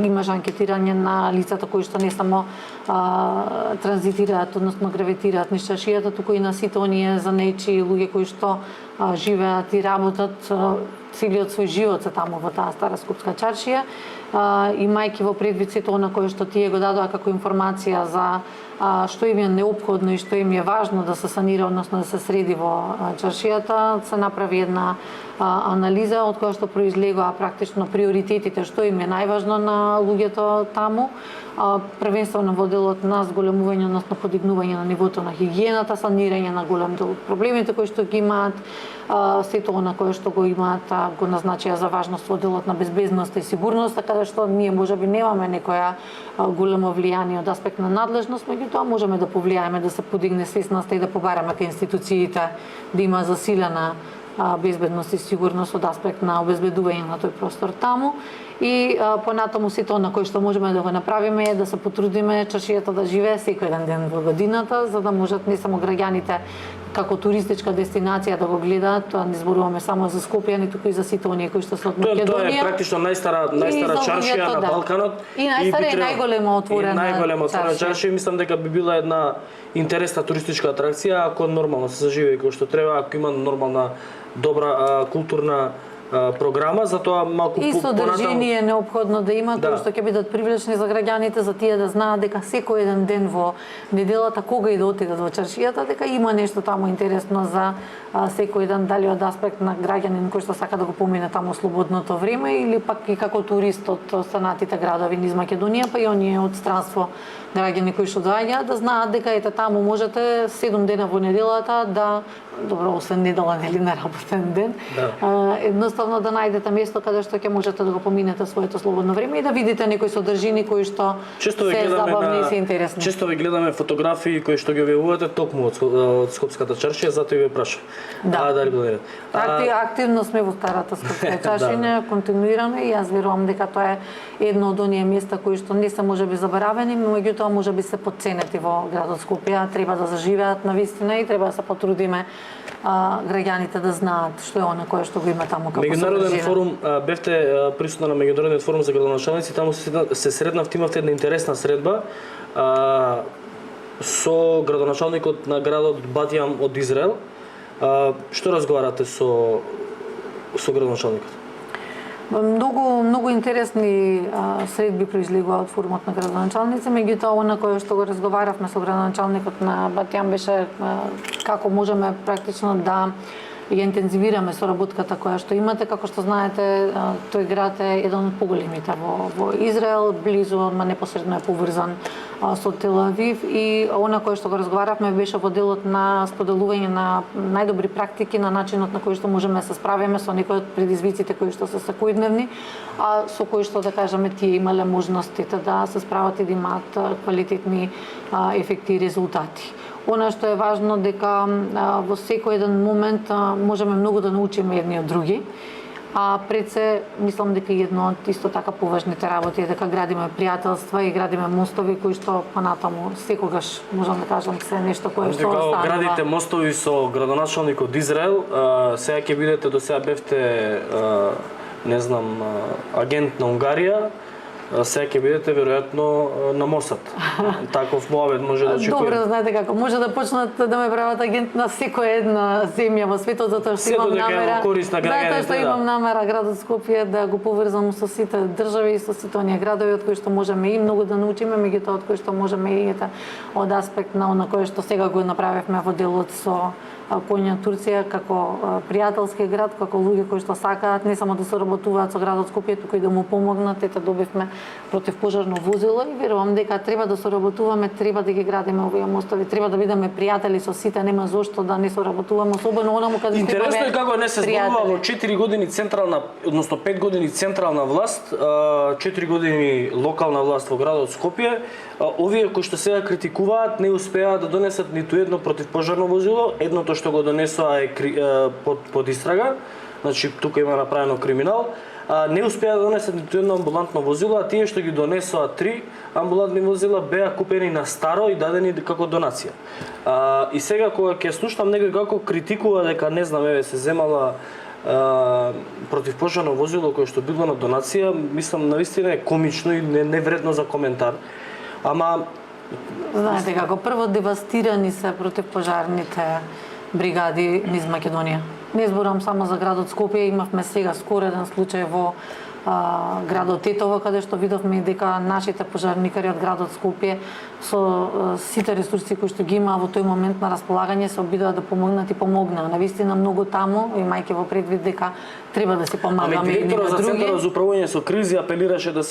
Имаше анкетирање на лицата кои што не само транзитираат, односно гравитираат низ чаршијата, туку и на сите оние занечи луѓе кои што живеат и работат целиот свој живот се таму во таа стара Скопска чаршија, имајќи во предвид сето она кое што тие го дадоа како информација за што им е неопходно и што им е важно да се санира, односно да се среди во чаршијата, се направи една анализа од која што произлегоа практично приоритетите, што им е најважно на луѓето таму, првенствено во делот на зголемување, односно подигнување на нивото на хигиената, санирање на голем дел од проблемите кои што ги имаат, сето она кое што го имаат го назначија за важност во делот на безбедност и сигурност, така да што ние можеби немаме некоја големо влијание од аспект на надлежност, меѓутоа можеме да повлијаеме да се подигне свесноста и да побараме кај институциите да има засилена безбедност и сигурност од аспект на обезбедување на тој простор таму. И понатаму сето на кој што можеме да го направиме е да се потрудиме чаршијата да живее секој ден во годината, за да можат не само граѓаните како туристичка дестинација да го гледаат, тоа не зборуваме само за Скопје, ни туку и за сите оние кои што се од Македонија. Тоа е практично најстара чаршија на Балканот и најстара и најголема отворена чаршија. Мислам дека би била една интересна туристичка атракција ако нормално се заживее како што треба, ако има нормална добра културна програма, затоа малку и содржини е неопходно да има, кои што ќе бидат привлечни за граѓаните, за тие да знаат дека секој еден ден во неделата кога и да отидат во чаршијата, дека има нешто таму интересно за секој ден, дали од аспект на граѓанин кој што сака да го помине таму слободното време или пак и како турист од останатите градови низ Македонија, па и оние од странство граѓани кои што доаѓаат да знаат дека ете таму можете 7 дена во неделата да, добро, освен недела, нели, неработен ден, едноставно да најдете место каде што ќе можете да го поминете своето слободно време и да видите некои содржини кои што се забавни и се интересни. Често ви гледаме фотографии кои што ги објавувате токму од Скопската чаршија, затоа ви прашав. Дали благодарам. Активно сме во старата Скопска чаршија, континуирано, и јас верувам дека тоа е едно од оние места кои што не се можеби заборавени, меѓутоа можеби се потценети во градот Скопје, треба да заживеат навистина и треба да се потрудиме граѓаните да знаат што е она кое што го има таму како Меѓународен форум, бевте присутна на Меѓународниот форум за градоначалници, таму се среднавте, имавте една интересна средба со градоначалникот на градот Батијам од Израел. Што разговарате со градоначалникот? Многу интересни средби произлегува од форумот на градоначалници, меѓутоа она кое што го разговаравме со градоначалникот на Батијам беше како можеме практично да ја интензивираме соработката која што имате. Како што знаете, тој град е еден од поголемите во Израел, близу, ама непосредно е поврзан со Тел Авив, и она кое што го разговаравме беше во делот на споделување на најдобри практики, на начинот на кој што можеме да се справиме со некои од предизвиците кои што се секојдневни, а со кои што, да кажеме, тие имале можностите да се справат и да имаат квалитетни ефекти и резултати. Она што е важно дека во секој еден момент можеме многу да научиме едни од други, а пред се мислам дека едно од исто така поважните работи е дека градиме пријателства и градиме мостови кои што понатаму секогаш можам да кажам се нешто кое што останува. Градите мостови со градоначалникот од Израел, сега ќе бидете, до сега бевте не знам, агент на Унгарија, сега ќе бидете веројатно на Мосад. Таков муабет може да очекуваме. Добро, знаете како може да почнат да ме прават агент на секоја една земја во светот, затоа што имам намера. Затоа што имам намера градот Скопје да го поврзам со сите држави и со сите оние градови од кои што можеме и многу да научиме, меѓутоа од кои што можеме и од аспект на она кое што сега го направивме во делот со Конја Турција како пријателски град, како луѓе кои што сакаат не само да соработуваат со градот Скопје, туку и да му помогнат. Ете, добивме противпожарно возило и верувам дека треба да соработуваме, треба да ги градиме овие мостови, треба да бидеме пријатели со сите, нема зошто да не соработуваме, особено онаму каде што имаме. Интересно е како не се зборува во 4 години централна, односно 5 години централна власт, 4 години локална власт во градот Скопје. Овие кои што сега критикуваат не успеаат да донесат ниту едно противпожарно возило. Едното што го донесоа е под истрага, значи тука има направено криминал. Не успеа да донесат ниту едно амбулантно возило, а тие што ги донесоа 3 амбулантни возила беа купени на старо и дадени како донација. И сега кога ќе слушам некој како критикува дека не знам, се земала противпожарно возило кое што било на донација, мислам навистина е комично и невредно за коментар. Ама знаете како, прво девастирани се противпожарните бригади низ Македонија. Не зборам само за градот Скопје, имавме сега скоро еден случај во градот Тетово, каде што видовме дека нашите пожарникари од градот Скопје со сите ресурси кои што ги имаа во тој момент на располагање се обидоа да помогнат и помогнаа. Навистина многу таму, имајќи во предвид дека треба да се помагаме едни на други. За Центарот за управување со кризи апелираше да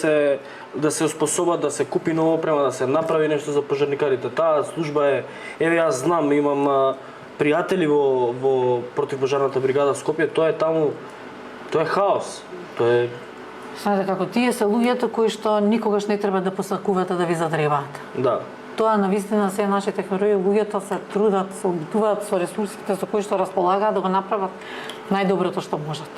се способат, да се купи нова опрема, да се направи нешто за пожарникарите. Таа служба е, еве јас знам, имам пријатели во противпожарната бригада Скопје, тоа е таму, тоа е хаос. Тоа е Знаете како, тие се луѓето кои што никогаш не треба да посакувате да ви задребаат. да. Тоа навистина се нашите херои, луѓето се трудат, се обидуваат со ресурсите со кои што располагаат да го направат најдоброто што можат.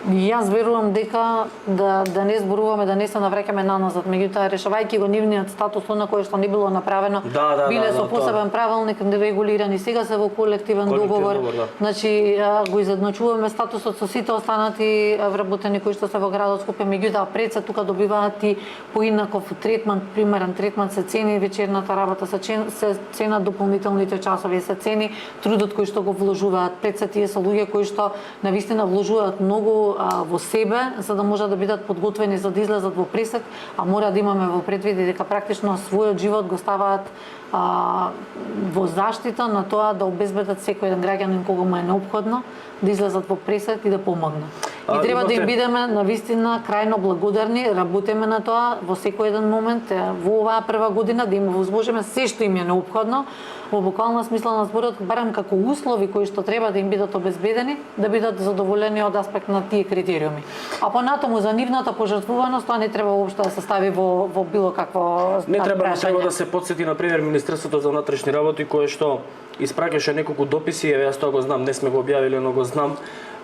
И јас верувам дека да не зборуваме, да не се навраќаме наназад, меѓутоа решавајќи го нивниот статус на кој што не било направено, биле со посебен правилник регулирани, сега се во колективен договор. Да. Значи го изедночуваме статусот со сите останати вработени кои што се во градот Скопје, меѓутоа пред се тука добиваат и поинаков третман, примерен третман, се цени вечерната работа, се ценат дополнителните часови, се цени трудот кој што го вложуваат. Пред се тие се луѓе кои што навистина вложуваат многу во себе, за да можат да бидат подготвени за да излезат во пресек, а мора да имаме во предвид дека практично својот живот го ставаат во заштита на тоа да обезбедат секој еден граѓанин кога му е неопходно да излезат во пресек и да помогнат. И треба да им бидеме навистина крајно благодарни, работиме на тоа во секој еден момент во оваа прва година да им возможиме се што им е неопходно во буквална смисла на зборот, барем како услови кои што треба да им бидат обезбедени, да бидат задоволени од аспект на тие критериуми. А понатаму за нивната пожртвуваност тоа не треба воопшто да се стави во било какво Не треба да се потсети на пример Министерството за внатрешни работи кое што испраќаше неколку дописи, јас тоа го знам, не сме го објавиле, но го знам,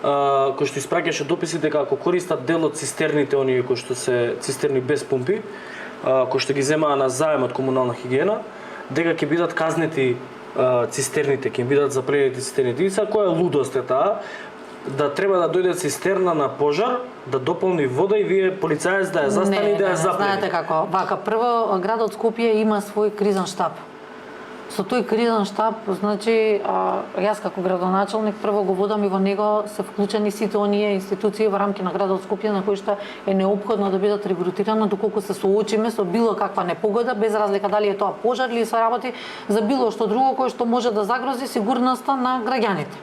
кој што испраќаше дописи дека ако користат дел од цистерните, оние кои што се цистерни без пумпи, кои што ги земаа на заем од комунална хигиена, дека ќе бидат казнети цистерните, ќе бидат запленети цистерните. И која лудост е таа, да треба да дојде цистерна на пожар, да дополни вода и вие полицаец да ја застане и да ја заплени. Знаете како, вака прво градот Скопје има свој кризен штаб. Со тој кризен штаб, значи, јас како градоначалник прво го водам и во него се вклучени сите оние институции во рамки на градот Скопје на кои што е неопходно да бидат регрутирани доколку се соочиме со било каква непогода, без разлика дали е тоа пожар или се работи за било што друго кое што може да загрози сигурноста на граѓаните.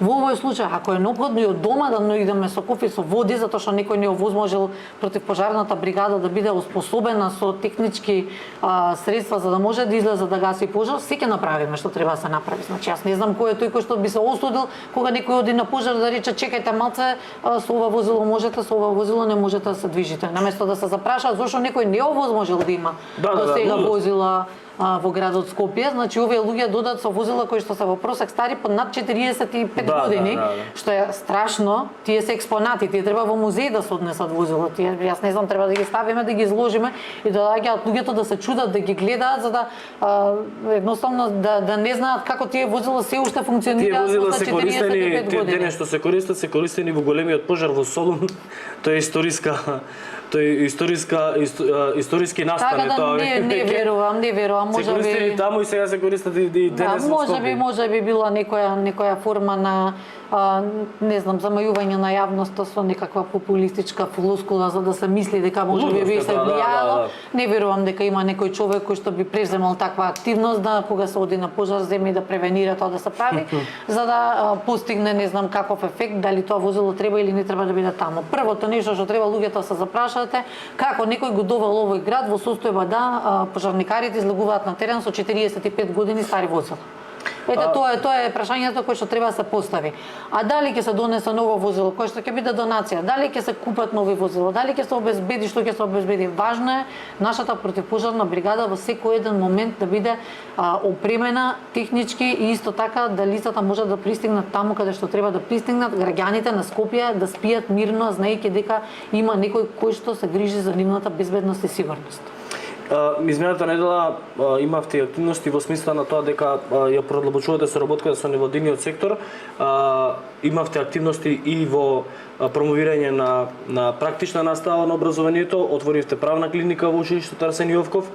Во овој случај, ако е неопходно и од дома да идеме со кофи, со води, затоа што некој не овозможил противпожарната бригада да биде успособена со технички средства за да може да излезе да гаси пожар, се ќе направиме што треба да се направи. Значи, јас не знам кој е тој кој што би се осудил кога некој оди на пожар да рече чекајте малце, со ова возило можете, со ова возило не можете да се движите. Наместо да се запраша зошто некој не овозможил да има до сега возила во градот Скопје, значи овие луѓе додат со возила кои што се во просек стари по над 45 години, што е страшно. Тие се експонати, тие треба во музеј да се однесат возила. Тие јас не знам, треба да ги ставиме, да ги изложиме и да доаѓаат луѓето да се чудат, да ги гледаат за да едноставно да не знаат како тие возила се уште функционираат после 45 години. Тие денес што се користени во големиот пожар во Солун. Тоа е историски настан. Така да не верувам, може би. Се користени таму и сега се користат и денес во Скопје. Може би била некоја форма на не знам, замајување на јавноста со некаква популистичка флоскула за да се мисли дека може би се влијало. Не верувам дека има некој човек кој што би преземал таква активност да кога се оди на пожар земе да превенира тоа да се прави, за да постигне не знам каков ефект, дали тоа возило треба или не треба да биде таму. Првото нешто што треба луѓето да се запрашате, како некој го довел овој град во состојба да пожарникарите излегуваат на терен со 45 години стари возила. Ете, тоа е прашањето кое што треба да се постави. А дали ќе се донесе ново возило, кое што ќе биде донација, дали ќе се купат нови возила, дали ќе се обезбеди, што ќе се обезбеди. Важно е нашата противпожарна бригада во секој еден момент да биде опремена технички и исто така да лицата можат да пристигнат таму каде што треба да пристигнат, граѓаните на Скопје да спијат мирно, знаејќи дека има некој кој што се грижи за нивната безбедност и сигурност. Измината недела имавте активности во смисла на тоа дека ја продлабочувате соработката со невладиниот сектор. Имавте активности и во промовирање на практична настава на образованието, отворивте правна клиника во училиштето Арсен Јовков,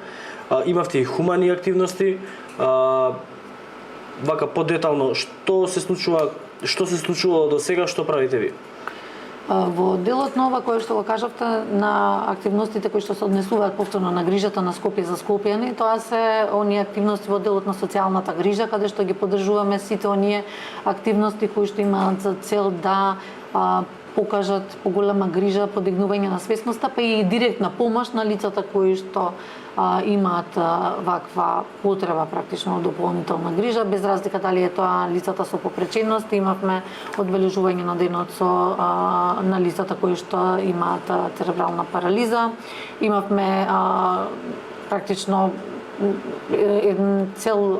имавте и хумани активности. Вака подетално, што се случувало до сега, што правите ви? Во делот на ова кое што го кажавте на активностите кои што се однесуваат повторно на грижата на Скопје за скопјани, тоа се оние активности во делот на социјалната грижа, каде што ги поддржуваме сите оние активности кои што имаат за цел да покажат поголема грижа, подигнување на свесноста, па и директна помош на лицата кои што имаат ваква потреба практично дополнителна грижа, без разлика дали е тоа лицата со попреченост. Имавме одбележување на денот на лицата кои што имаат церебрална парализа. Имавме практично еден цел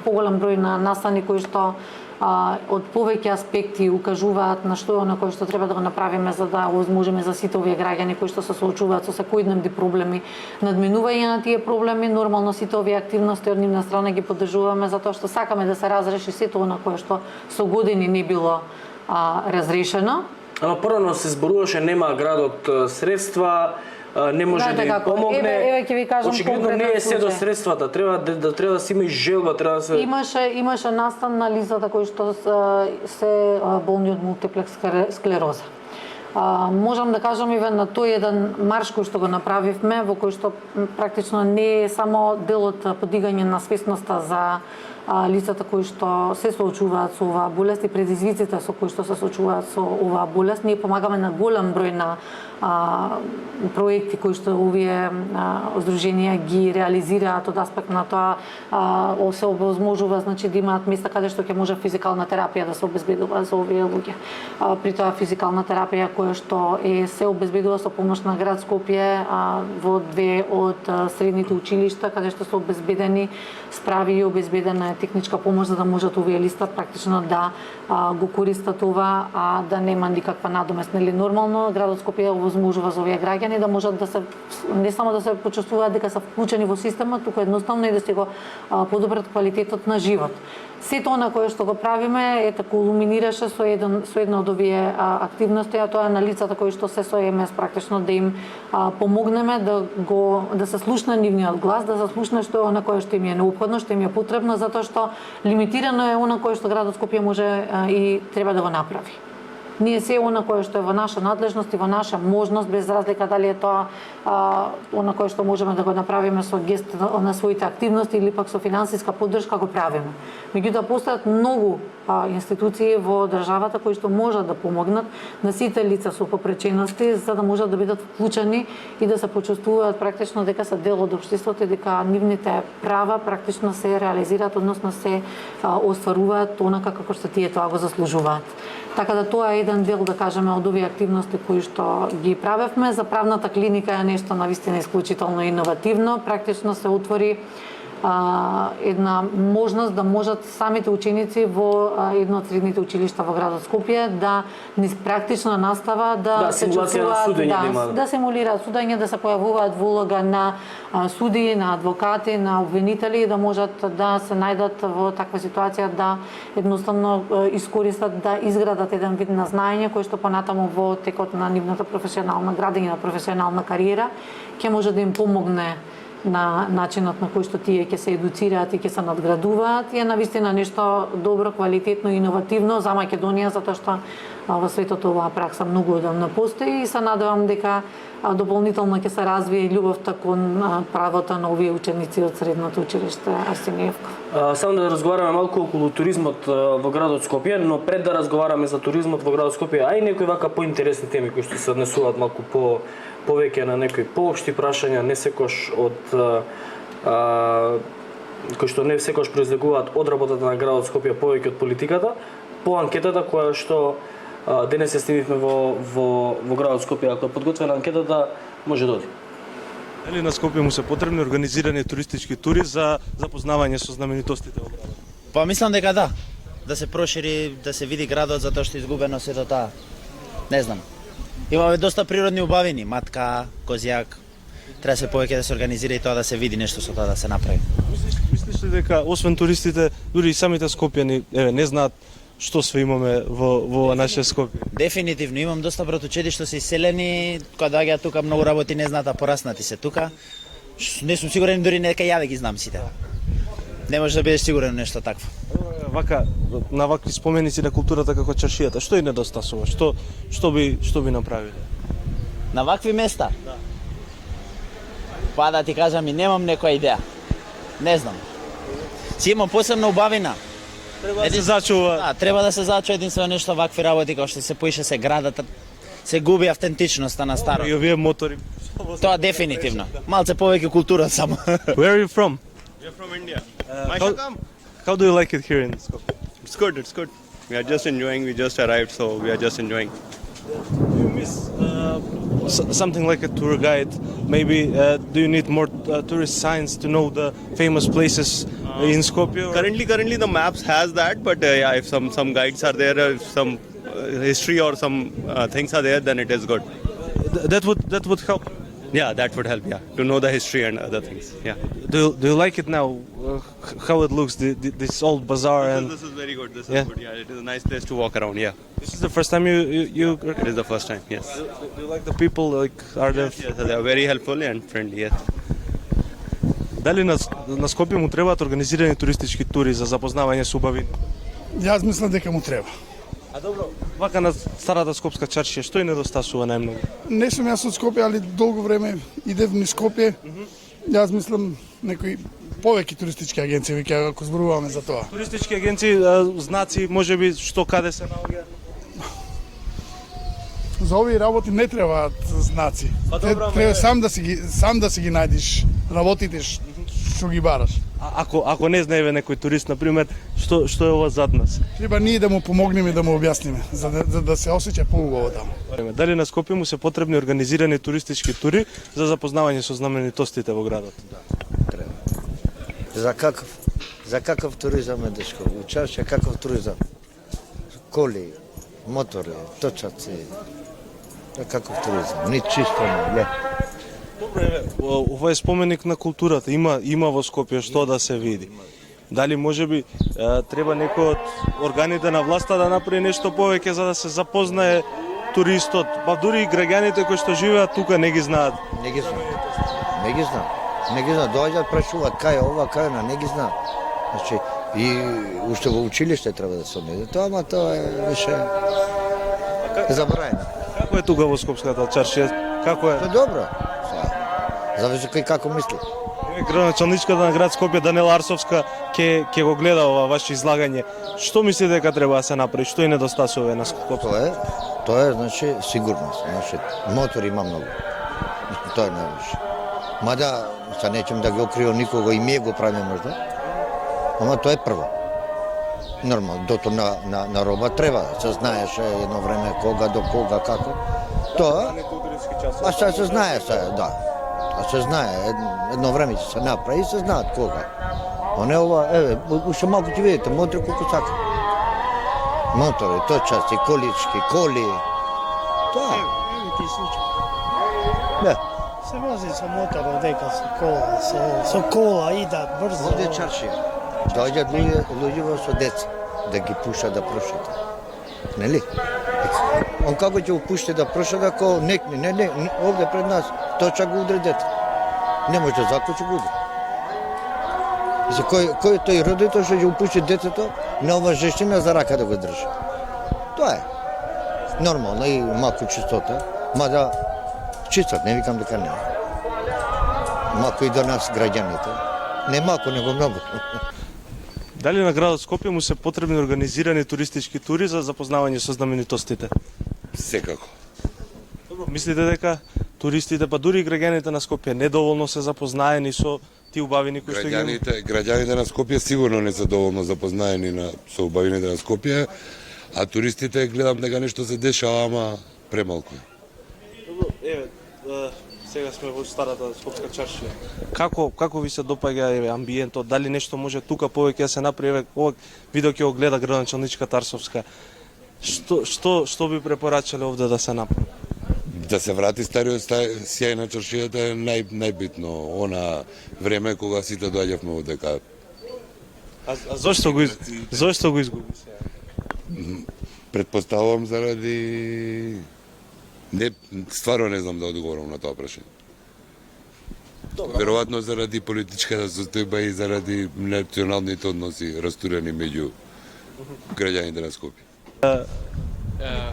поголем број на настани кои што од повеќе аспекти укажуваат на што е она кое што треба да го направиме за да овозможиме за сите овие граѓани кои што се соочуваат со секојдневни проблеми, надминување на тие проблеми. Нормално сите овие активности од нивна страна ги поддржуваме затоа што сакаме да се разреши сето она кое што со години не било разрешено. Ама порано се зборуваше нема градот средства, не може да им помогне. Еве ќе ви кажам, очигледно не е се до средствата, треба да се има и желба, треба да се имаше настан на лицата кои што се болни од мултипла склероза. Можам да кажам и на тој еден марш кој што го направивме, во кој што практично не е само дел од подигање на свесноста за лицата кои што се соочуваат со оваа болест и предизвиците со кои што се соочуваат со оваа болест. Ние помагаме на голем број на проекти кои што овие здруженија ги реализираат од аспект на тоа се овозможува да имаат места каде што ќе може физикална терапија да се обезбедува за овие луѓе. При тоа физикална терапија која што се обезбедува со помош на град Скопје во две од средните училишта каде што се обезбедени справи и обезбедена техничка помош за да можат овие лица практично да го користат ова, да нема никаква надоместна или нормално градот Скопје овозможува за овие граѓани да можат да се не само да се почувствуваат дека се вклучени во системот, туку едноставно и да се го подобрат квалитетот на живот. Сето она кое што го правиме кулминираше со една од овие активности, а тоа е на лицата кои што се со ЕМС практично да им помогнеме да се слушне нивниот глас, да се слушне што е она кое што им е неопходно, што им е потребно, затоа што лимитирано е она кое што градот Скопје може и треба да го направи. Ние се она кое што е во наша надлежност и во наша можност, без разлика дали е тоа она кое што можеме да го направиме со гест на своите активности или пак со финансиска поддршка, го правиме. Меѓутоа постојат многу институции во државата кои што можат да помогнат на сите лица со попречености за да можат да бидат вклучени и да се почувствуваат практично дека се дел од општеството и дека нивните права практично се реализираат, односно се остваруваат онака како што тие тоа го заслужуваат. Така да тоа е еден дел, да кажеме, од овие активности кои што ги правевме. За правната клиника е нешто навистина исклучително иновативно. Практично се отвори една можност да можат самите ученици во едно од средните училишта во градот Скопје да низ практична настава да се чувствуваат, да симулираат судење, да се појавуваат во улога на суди, на адвокати, на обвинители и да можат да се најдат во таква ситуација да едноставно искористат да изградат еден вид на знаење кој што понатаму во текот на нивната професионална градење на професионална кариера ќе може да им помогне на начинот на кој што тие ќе се едуцираат и ќе се надградуваат и е навистина нешто добро, квалитетно и иновативно за Македонија, затоа што во светот оваа пракса многу одамна постои и се надевам дека дополнително ќе се развие љубовта кон правото на овие ученици од средното училиште Арсенije Jevkov. Само да разговараме малку околу туризмот во градот Скопје, но пред да разговараме за туризмот во градот Скопје, а и некои вака поинтересни теми кои што се однесуваат малку повеќе на некои поопшти прашања, не секош кои што не секош произлегуваат од работата на градот Скопје повеќе од политиката, по анкетата која што денес се снимивме во градот Скопје, ако е подготвена анкетата, може да оди. Дали на Скопје му се потребни организирани туристички тури за запознавање со знаменитостите во градот? Па мислам дека да се прошири, да се види градот затоа што изгубено сето таа. Не знам. Имаме доста природни убавини, матка, козјак. Треба се повеќе да се организира и тоа да се види нешто со тоа да се направи. Мислиш ли дека освен туристите, дури и самите скопјани не знаат што све имаме во нашиот Скопје? Дефинитивно, имам доста братучеди што се иселени, кога доаѓаат тука многу работи не знаат, а пораснати се тука. Не сум сигурен дури нека ја да ги знам сите. Не можеш да бидеш сигурен нешто такво. Вака на вакви споменици на културата како чаршијата, што и недостасува? Што би направиле? На вакви места? Да. Па да ти кажам и немам некоја идеја. Не знам. Си имам посебна убавина. Треба да се зачува. Да, треба да се зачува единствено нешто вакви работи као што се поише се градата, се губи автентичноста на старо. И овие мотори. Тоа дефинитивно. Малце повеќе култура само. Where are you from? We're from India. How do you like it here in Skopje? It's good, it's good. We are just enjoying, we just arrived, so we are just enjoying. Do you miss something like a tour guide? Maybe do you need more tourist signs to know the famous places in Skopje? or- Currently the maps has that, but yeah, if some guides are there, if some history or some things are there, then it is good. That would help. Yeah, that would help, yeah, to know the history and other things, yeah. Do you like it now? How it looks, this old bazaar and This is very good, this is Yeah. good, yeah, it is a nice place to walk around, yeah. this is the first time you It is the first time, yes. do you like the people? Like are there? Yes, they are very helpful and friendly, yes. Дали на Скопје му требаат организирани туристички тури за запознавање со убави? Јас мислам дека му треба. А добро, вака на старата скопска чаршија, што и недостасува најмногу? Не сум јас од Скопје, али долго време идев низ Скопје. Јас мислам некои повеќе туристички агенции веќе ако зборуваме за тоа. Туристички агенции, знаци, можеби што каде се наоѓа? За овие работи не требаат знаци. добро, Треба сам да си ги најдеш работите што ги бараш. Ако не знаеме некој турист, на пример, што е ова зад нас? Треба ние да му помогнеме да му објасниме за да се осеќа поубаво таму. Дали на Скопје му се потребни организирани туристички тури за запознавање со знаменитостите во градот? За каков туризам е дешко? У Чаршија каков туризам? Коли, мотори, точаци. За каков туризам? Ни чисто, не. Добро е, ова е споменик на културата, има во Скопје што да се види. Дали можеби треба некој од органите на власта да направи нешто повеќе за да се запознае туристот, па дури и граѓаните кои што живеат тука не ги знаат. Не ги знам. Не ги знам. Не ги знам. Доаѓаат, прашуваат кај е ова, кај е на, не ги знам. Значи, и уште во училиште треба да се одиде. Тоа, ама тоа е више забораено. Како е тука во Скопската чаршија? Како е? Тоа е добро. Зависи кој како мисли. Градоначалничката на град Скопје Данела Арсовска ќе го гледа ова ваше излагање. Што мислите дека треба да се направи? Што и недостасува на Скопје? Тоа е, значи, сигурност. Значи, мотор има многу. Тоа е највише. Мада, са нечем да ги окрио никого и ние го правиме можда, ама тоа е прво. Нормално, дото на роба треба, се знаеше едно време кога, до кога, како. Тоа, а сега се знае, да. А се знае, едно време ќе се направи и се знаат кога. А не ова, уште малку ќе видите, мотори колку сака. Мотори, точаци, колички, коли. Тоа. Ево ти случај. Да. Се вози со мотор одека со кола идат брзо. Овде е чаршија. Доаѓаат луѓе со деца да ги пушат да прошетат. Нели? Он како ќе го пушти да прошет ако некни, не, овде пред нас, точа го удри дете. Не може да закочи го удри. За кој е тој родител што ќе го пушти детето на ова жештина за рака да го држи. Тоа е. Нормално и малку чистота, мада чистот, не викам дека не. Малку и до нас граѓаните. Не малку, него многу. Дали на градот Скопје му се потребни организирани туристички тури за запознавање со знаменитостите? Секако. Добро, мислите дека туристите, па дури и граѓаните на Скопје недоволно се запознаени со тие убавини кои што ги Граѓаните на Скопје сигурно не се доволно запознаени со убавините на Скопје, а туристите гледам дека нешто се дешава, ама премалку. Добро, сега сме во старата скопска чаршија. Како ви се допаѓа амбиентот? Дали нешто може тука повеќе да се направи? Ова видео ќе го гледа градоначалничката Арсовска. Што би препорачале овде да се направи? Да се врати стариот сјај на чаршијата е најбитно. Она време кога сите доаѓавме одека. А зошто го изгуби сега? Предпоставувам заради стварно не знам да одговорам на тоа прашање. Веројатно заради политичката состојба и заради националните односи растурени меѓу граѓаните на Скопје.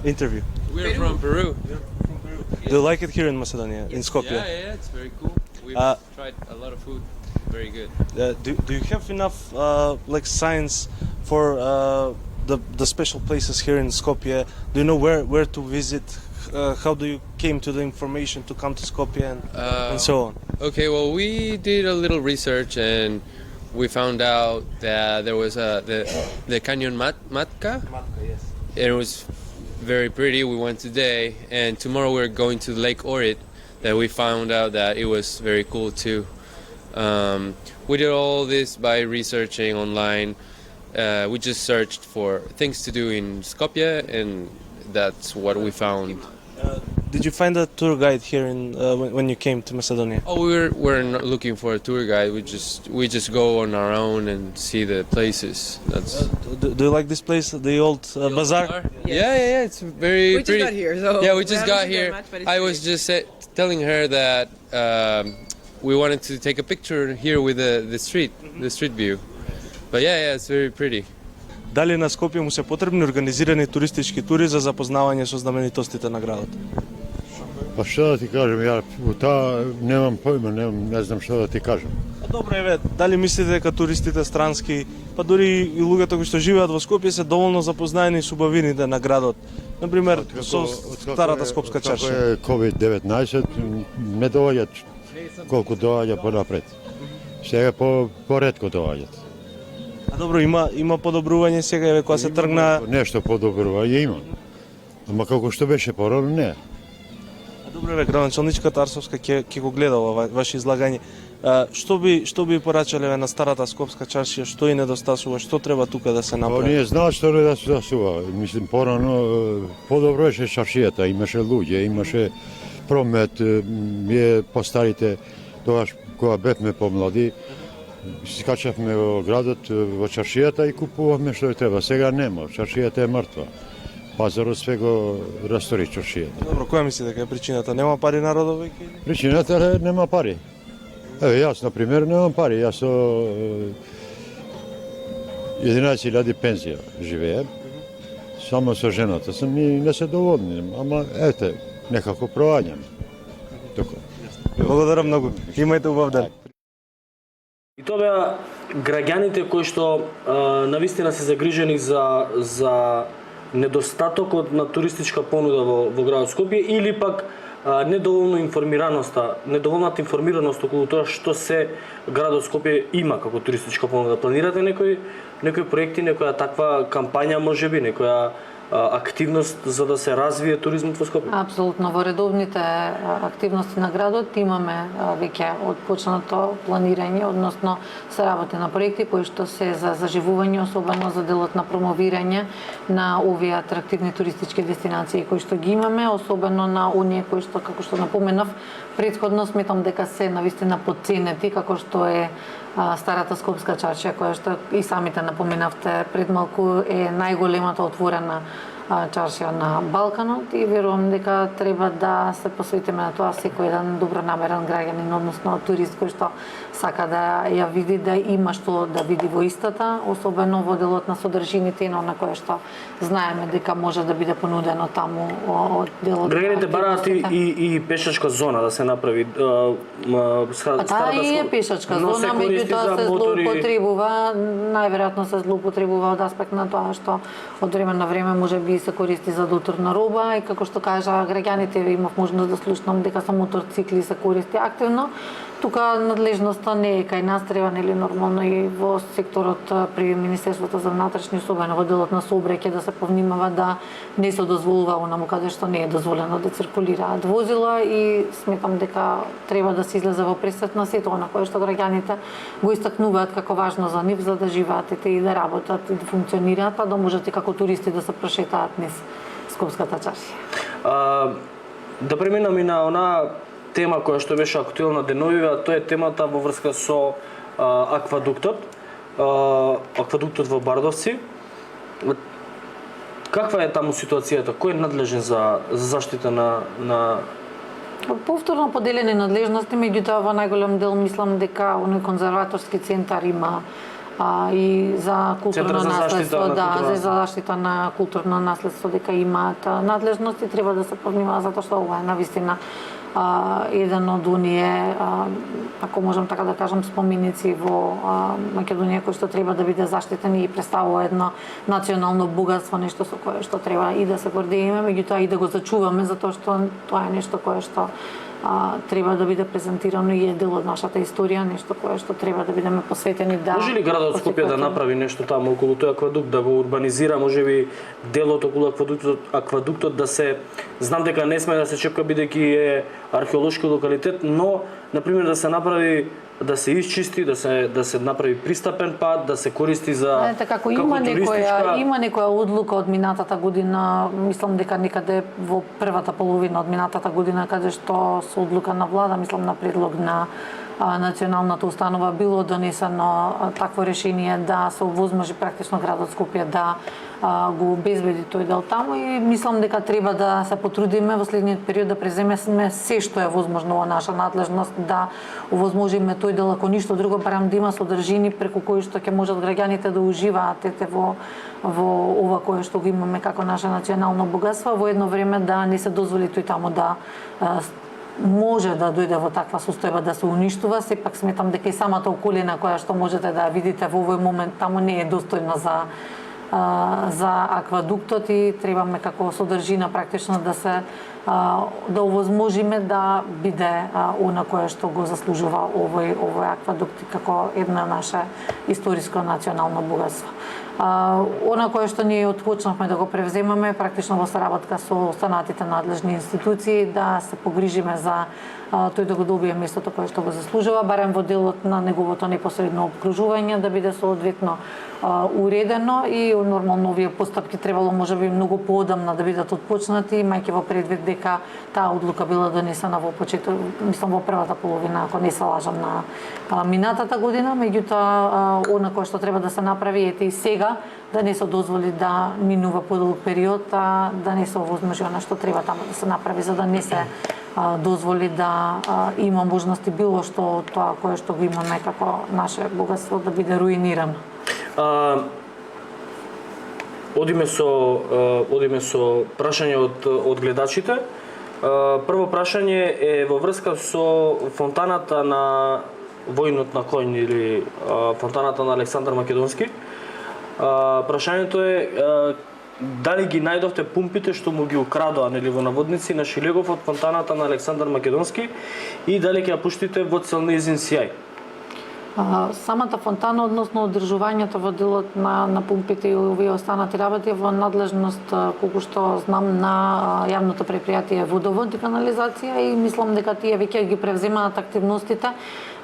Interview. We're from Peru. Do you like it here in Macedonia, in Skopje? Yeah, it's very cool. We've tried a lot of food. Very good. Do you have enough like signs for the special places here in Skopje. Do you know where to visit? How do you came to the information to come to Skopje and so on? Okay, well, we did a little research and we found out that there was the Canyon Matka. Yes. It was very pretty. We went today, and tomorrow we're going to Lake Orit. That we found out that it was very cool too. We did all this by researching online. We just searched for things to do in Skopje, and that's what we found. Did you find a tour guide here in when you came to Macedonia? Oh, we're not looking for a tour guide. We just go on our own and see the places. That's. Do you like this place, the old bazaar? Yeah. It's very We pretty. just got here, so Yeah, we just got haven't seen here. that much, but it's I great. was just telling her that we wanted to take a picture here with the street view. But yeah, it's very pretty. Дали на Скопје му се потребни организирани туристички тури за запознавање со знаменитостите на градот? Pa što da ti kažem, ja u ta nemam pojma, ne znam što da ti kažem. Добро еве, дали мислите дека туристите странски, па дури и луѓето кои што живеат во Скопје се доволно запознаени со убавините на градот? Например, со старата скопска Kako чаршија. je COVID-19, ne dovaѓат колку доаѓа понапред. Сега поретко доаѓат. А добро, има подобрување сега еве кога се тргна. Нешто подобрување има. Ама како што беше порано, не. Добро еве, градоначалничката Арсовска ќе го гледа ова ваше излагање. Што би порачале еве на старата скопска чаршија, што и недостасува, што треба тука да се Па направи? ние знаат што не да се засува. Мислим, порано подобро беше чаршијата, имаше луѓе, имаше промет, ние постарите, тогаш кога бевме помлади, скачавме во градот, во чаршијата и купувавме што треба. Сега нема, чаршијата е мртва. Пазарот све го растори чаршијата. Добро, која мислите дека е причината? Нема пари народот веќе? Причината е нема пари. Еве јас на пример немам пари, јас со 11.000 пензија живеем. Само со жената сум и не се доволни, ама ете, некако проаѓам. Така. Благодарам многу. Имајте убав ден. И тоа беа граѓаните кои што навистина се загрижени за недостатокот на туристичка понуда во градот Скопје или пак недоволната информираност околу тоа што се градот Скопје има како туристичка понуда. Планирате некои проекти, некоја таква кампања можеби, некоја активност за да се развие туризмот во Скопје? Апсолутно, во редовните активности на градот имаме веќе отпочнато планирање, односно се работи на проекти кои што се за заживување, особено за делот на промовирање на овие атрактивни туристички дестинации кои што ги имаме, особено на оние кои што, како што напоменав, претходно сметам дека се навистина подценети, како што е старата скопска чаршија, која што и самите напоменавте пред малку е најголемата отворена чаршија на Балканот и верувам дека треба да се посветиме на тоа секој еден добронамерен граѓанин, односно турист кој што сака да ја види, да има што да види во истата, особено во делот на содржините и на кое што знаеме дека може да биде понудено таму од делот. Граѓаните бараат и пешачка зона да се направи. Таа и е пешачка зона, меѓутоа се злоупотребува, најверојатно се злоупотребува од аспект на тоа што од време на време можеби се користи за доторна роба и како што кажа граѓаните, имав можност да слушнам дека со моторцикли се користи активно. Тука надлежноста не е кај нас, треба нели нормално и во секторот при Министерството за внатрешни, особено во делот на сообраќај да се повнимава да не се дозволува онаму каде што не е дозволено да циркулираат возила и сметам дека треба да се излезе во пресвет на сето она кое што граѓаните го истакнуваат како важно за нив за да живеат и да работат и да функционираат, а да можат и како туристи да се прошетаат низ скопската чаршија. Да преминам и на она тема која што беше актуелна деновиве, а тоа е темата во врска со аквадуктот во Бардовци. Каква е таму ситуацијата? Кој е надлежен за заштита на Повторно поделени надлежности, меѓутоа во најголем дел мислам дека оној конзерваторски центар има и за културно наследство, за заштита на културно наследство дека имаат надлежности, треба да се повнимава затоа што ова е навистина еден од оние, ако можам така да кажам, споменици во Македонија кој што треба да биде заштитен и представува едно национално богатство, нешто со кое што треба и да се гордееме, меѓутоа и да го зачуваме, затоа што тоа е нешто кое што треба да биде презентирано и е дел од нашата историја, нешто кое што треба да бидеме посветени да... Може ли градот Скопје да направи нешто таму околу тој аквадукт, да го урбанизира, можеби делот околу аквадуктот да се... Знам дека не сме да се чепка бидејќи е археолошки локалитет, но, например, да се направи, да се исчисти, да се направи пристапен пат, да се користи за... Како има некоја одлука од минатата година, мислам дека некаде во првата половина од минатата година, каде што со одлука на влада, мислам на предлог на националната установа било донесено такво решение да се овозможи практично градот Скопје да го обезбеди тој дел таму и мислам дека треба да се потрудиме во следниот период да преземеме се што е возможно во наша надлежност да овозможиме тој дел, ако ништо друго, барем да има содржини преку кои што ќе можат граѓаните да уживаат во ова кое што го имаме како наше национално богатство, во едно време да не се дозволи тој таму да може да дојде во таква состојба да се уништува. Сепак сметам дека и самата околина која што можете да видите во овој момент таму не е достојна за аквадуктот и требаме како содржина практично да овозможиме да биде она кое што го заслужува овој аквадукт како една наше историско национално богатство. Она кое што ние отпочнавме да го превземаме практично во соработка со останатите надлежни институции да се погрижиме за тој да го добие местото кое што го заслужува, барем во делот на неговото непосредно обкружување да биде соодветно уредено и нормално овие постапки требало можеби многу поодамна да бидат отпочнати, имајќи во предвид дека таа одлука била донесена во почеток, мислам во првата половина, ако не се лажам, на минатата година, меѓутоа она кое што треба да се направи ете и сега да не се дозволи да минува подолг период, да не се овозможи она што треба таму да се направи за да не се дозволи да има можности било што од тоа кое што го имаме како наше богатство да биде руинирано. Одиме со прашање од гледачите. Прво прашање е во врска со фонтаната на војнот на конј или фонтаната на Александар Македонски. Прашањето е дали ги најдовте пумпите што му ги украдоа нели во наводници на Шилегов од фонтаната на Александар Македонски и дали ќе ја пуштите во цел нејзин сјај? Самата фонтана, односно одржувањето во делот на пумпите и овие останати работи во надлежност, колку што знам, на јавното предпријатие Водовод и канализација и мислам дека тие веќе ги превземаат активностите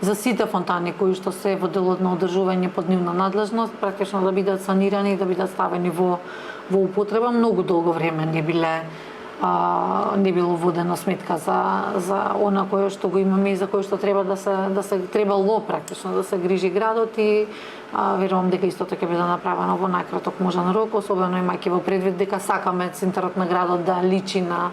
за сите фонтани кои што се во делот на одржување под нивна надлежност, практично да бидат санирани и да бидат ставени во употреба. Многу долго време не било водена сметка за она кое што го имаме и за кое што треба да се требало практично да се грижи градот и верувам дека истото ќе биде направено во најкраток можен рок, особено имајќи во предвид дека сакаме центарот на градот да личи на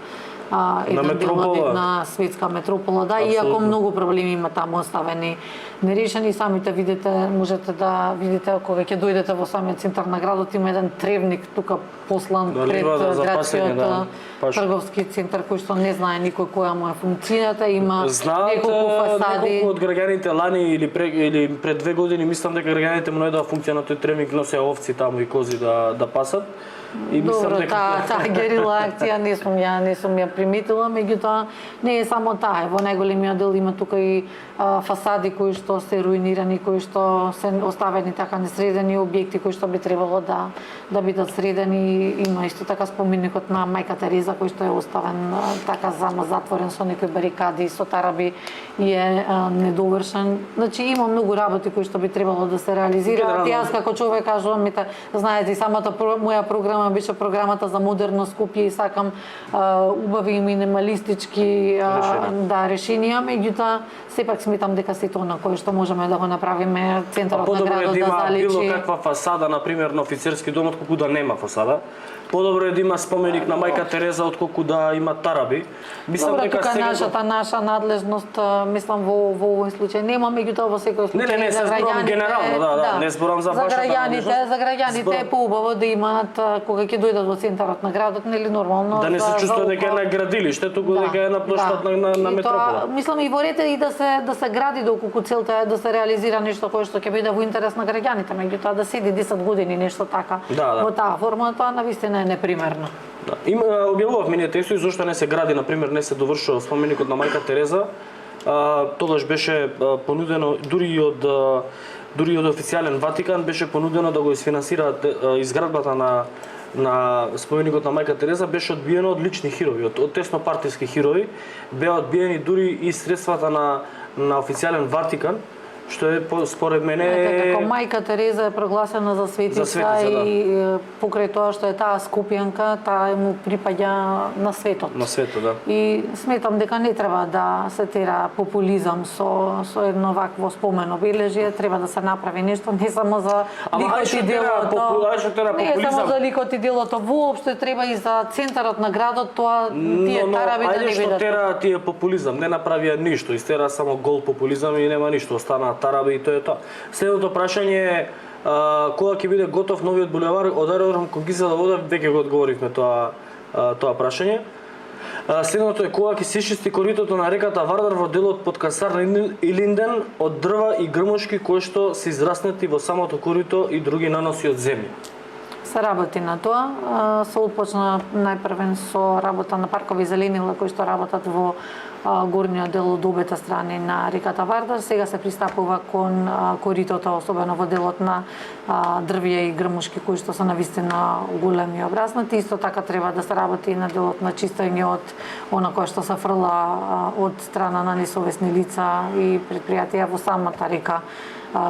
еден дел од една светска метропола, да, иако многу проблеми има таму оставени нерешени, самите видите, можете да видите кога ќе дојдете во самиот центар на градот, има еден тревник тука послан пред градскиот трговски центар кој што не знае никој која му е функцијата, има неколку фасади. Неколку од граѓаните лани или пред 2 години мислам дека граѓаните му најдоа функција на тој тревник, носе овци таму и кози да пасат. И добро, таа герила акција не сум ја приметила, меѓутоа не е само таа, во најголемиот дел има тука и фасади кои што се руинирани, кои што се оставени така несредени, објекти кои што би требало да бидат средени. Има исто така споменикот на мајка Тереза кој што е оставен така затворен со некои барикади, со тараби и е недовршен. Значи има многу работи кои што би требало да се реализираат. И јас како човек кажувам, знаете, самата моја програма беше програмата за модерно Скопје и сакам убави и минималистички решенија, меѓутоа сепак сметам дека сето на кое што можеме да го направиме центарот на градот да заличи. Било каква фасада, например, на офицерски дом, отколку да нема фасада. Подобро е да има споменик на мајка Тереза отколку да има тараби. Мислам добро, дека тука наша надлежност, мислам во овој случај нема, меѓутоа во секој случај не, за генерално, не зборам за вашата надлежност. За граѓаните е поубаво да имаат кога ќе дојдат во центарот на градот, нели нормално Да не се за чувствува дека е около- на градилиште, туку Да, дека е на площад да. на И тоа, метропола. мислам и во ред е и да се гради доколку целта е да се реализира нешто кое што ќе биде во интерес на граѓаните, меѓутоа да седи 10 години нешто така Да. во таа форма, тоа навистина е непримерно. Да. Објавувавме ние текстови зошто не се гради, на пример, не се довршува споменикот на мајка Тереза. Тогаш беше понудено дури и од официјален Ватикан беше понудено да го изфинансираат изградбата на споменикот на мајка Тереза, беше одбиено од лични хирови, од тесно партиски хирови, беа одбиени дури и средствата на официјален Ватикан, што е според мене Како мајка Тереза е прогласена за светица, и покрај тоа што е таа скопјанка, таа му припаѓа на светот. на светот, да. И сметам дека не треба да се тера популизам со едно вакво спомен обележје, треба да се направи нешто не само за ликот и делото. Не само за ликот и делото, воопшто треба и за центарот на градот, тоа тие тараби да не ајде што бидат. тера тие популизам, не направија ништо, истера само гол популизам и нема ништо, останаа тараби и тоа е тоа. Следното прашање е кога ќе биде готов новиот булевар од аеродром Когица до вода, веќе го одговоривме тоа прашање. Следното е кога ќе се чисти коритото на реката Вардар во делот под Касар Илинден од дрва и грмушки кои што се израснати во самото корито и други наноси од земја. Се работи на тоа. Се отпочна најпрвен со работа на паркови зеленила кои што работат во горниот дел од обете страни на реката Вардар. Сега се пристапува кон коритото, особено во делот на дрвја и грмушки кои што се навистина големи и обраснати. Исто така треба да се работи и на делот на чистење од она кое што се фрла од страна на несовесни лица и предпријатија во самата река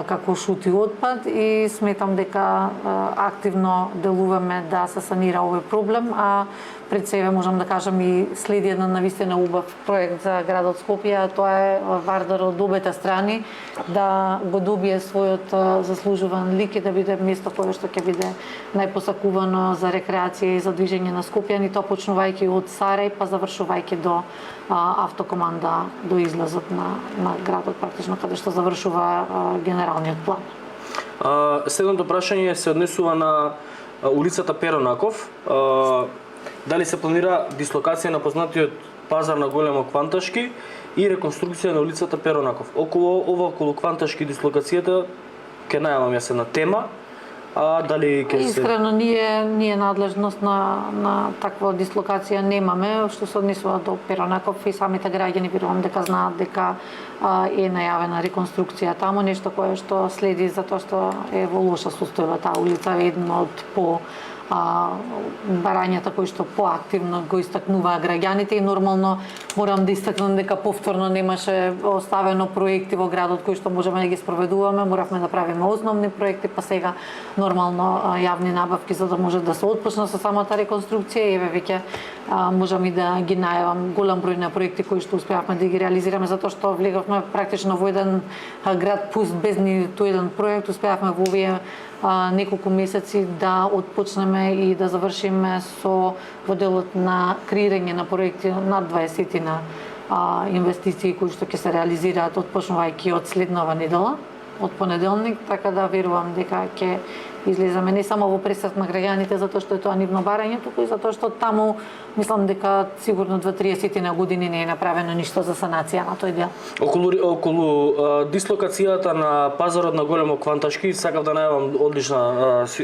како шути отпад, и сметам дека активно делуваме да се санира овој проблем, а пред себе можам да кажам и следи еден навистина убав проект за градот Скопје, тоа е Вардар од обете страни да го добие својот заслужуван лик и да биде место кое што ќе биде најпосакувано за рекреација и за движење на скопјани, тоа почнувајќи од Сарај па завршувајќи до автокоманда, до излазот на градот практично каде што завршува генералниот план. Следното прашање се однесува на улицата Перонаков. Дали се планира дислокација на познатиот пазар на Големо Кванташки и реконструкција на улицата Перонаков? Околу Кванташки дислокацијата ќе најавам јас една тема. Дали ќе се... Искрено, ние надлежност на таква дислокација немаме, што се однесува до Перонаков, и самите граѓани верувам дека знаат дека е најавена реконструкција таму, нешто кое што следи затоа што е во лоша состојба таа улица, е едно од барањата кои што поактивно го истакнуваа граѓаните, и нормално морам да истакнам дека повторно немаше оставено проекти во градот кои што можеме да ги спроведуваме, моравме да правиме основни проекти, па сега нормално јавни набавки за да може да се отпочне со самата реконструкција, и еве веќе можам и да ги најавам голем број на проекти кои што успеавме да ги реализираме, затоа што влеговме практично во еден град пуст без ниту еден проект, успеавме во овие неколку месеци да отпочнеме и да завршиме со во делот на креирање на проекти над 20 на инвестиции кои што ќе се реализираат отпочнувајќи од следнава недела, од понеделник, така да верувам дека ќе излеземе не само во пресрет на граѓаните затоа што е тоа нивно барање, туку и затоа што таму мислам дека сигурно 20-30 на години не е направено ништо за санација на тој дел. Околу дислокацијата на пазарот на Големо Кванташки сакав да најавам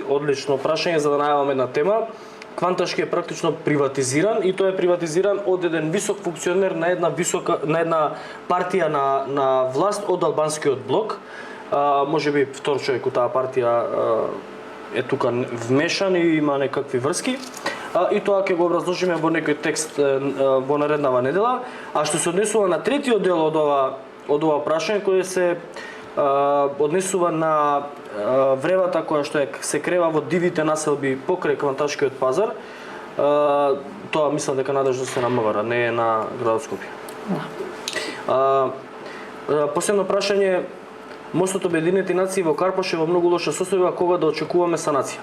одлично прашање за да најавам една тема. Кванташки е практично приватизиран, и тоа е приватизиран од еден висок функционер на една партија на власт од албанскиот блок. Може би втор човек од таа партија е тука вмешан и има некакви врски. И тоа ќе го образложиме во некој текст во нареднава недела. А што се однесува на третиот дел од ова прашање, кој се однесува на вревата која што се крева во дивите населби покрај Кванташкиот пазар, тоа мислам дека надлежност е на МВР, не е на градот Скопје. Последно прашање, мостот Обединети нации во Карпаш е во многу лоша состојба, кога да очекуваме санација?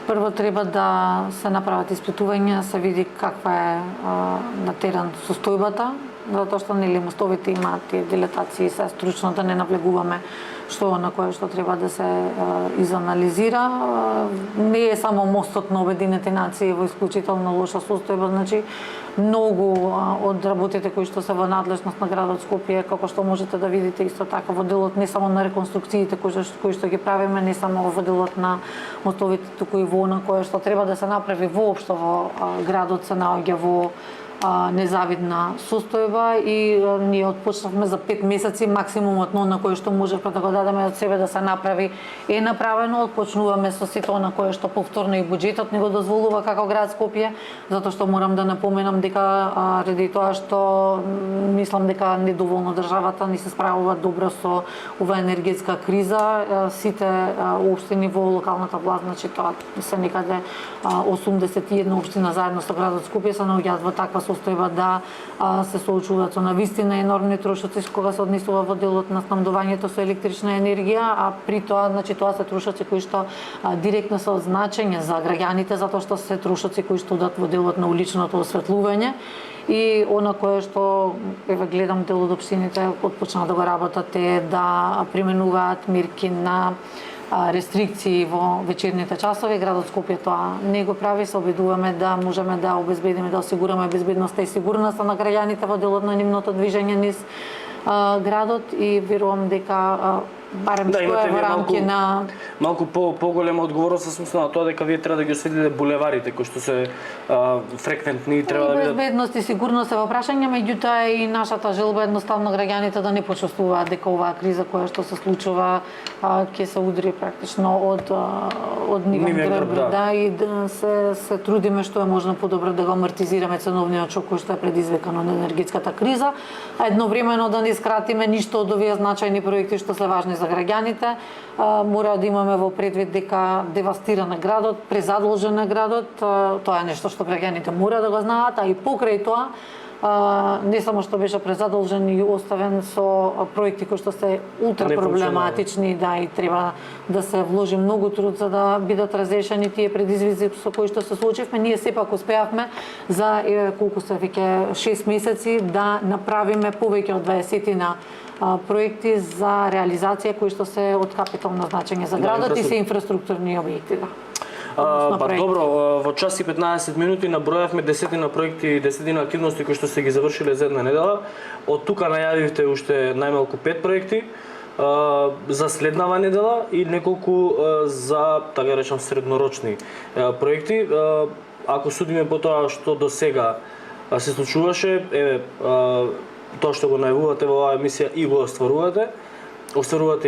Прво треба да се направат испитувања, се види каква е на терен состојбата, затоа што нели мостовите имаат тие дилетации, се стручно да не навлегуваме што на кое што треба да се изанализира. Не е само мостот на Обединените нации во исклучително лоша состојба, значи многу од работите кои што се во надлежност на градот Скопје, како што можете да видите исто така во делот не само на реконструкциите кои што ги правиме, не само во делот на мостовите, туку и во на кое што треба да се направи воопшто во градот се наоѓа во незавидна состојба и ние отпочнавме за 5 месеци максимумот на кое што можевме да го дадеме од себе да се направи е направено. Отпочнуваме со сите на кое што повторно и буџетот не го дозволува како град Скопје, затоа што морам да напоменам дека ради тоа што мислам дека недоволно државата не се справува добро со ова енергетска криза, сите општини во локалната власт, значи тоа се некаде 81 општина заедно со градот Скопје се наоѓаат во таква состојба да се соочуваат со навистина енормни трошоци кога се однесува во делот на снабдувањето со електрична енергија, а при тоа, значи тоа се трошоци кои што директно се од значење за граѓаните, затоа што се трошоци кои што одат во делот на уличното осветлување и она кое што еве гледам дел од општините отпочнаа да го работат е да применуваат мерки на рестрикции во вечерните часови. Градот Скопје тоа не го прави, се обидуваме да можеме да обезбедиме, да осигураме безбедноста и сигурноста на граѓаните во делот на нивното движење низ градот и верувам дека барем што е во рамки на малку поголема одговорност со смисла на тоа дека вие треба да ги осветлите булеварите кои што се фреквентни и треба да бидат безбедност и сигурност е во прашање, меѓутоа и нашата желба едноставно граѓаните да не почувствуваат дека оваа криза која што се случува ќе се удри практично од нивен грб, да, и да се трудиме што е можно подобро да го амортизираме ценовниот шок кој што е предизвикан од енергетската криза, а едновремено да не скратиме ништо од овие значајни проекти што се важни за граѓаните. Мора да имаме во предвид дека девастиран е градот, презадолжен е градот, тоа е нешто што граѓаните мора да го знаат, а и покрај тоа не само што беше презадолжен и оставен со проекти кои што се ултра проблематични, да, и треба да се вложи многу труд за да бидат разрешени тие предизвици со кои што се случивме. Ние сепак успеавме за колку се веќе 6 месеци да направиме повеќе од 20 проекти за реализација кои што се од капитално значење за градот и се инфраструктурни објекти, да. Добро, во час и 15 минути набројавме 10 проекти и 10 активности кои што се ги завршиле за една недела. Од тука најавивте уште најмалку 5 проекти за следнава недела и неколку за, така речам, среднорочни проекти. Ако судиме по тоа што до сега се случуваше, тоа што го најавувате во оваа емисија и го остварувате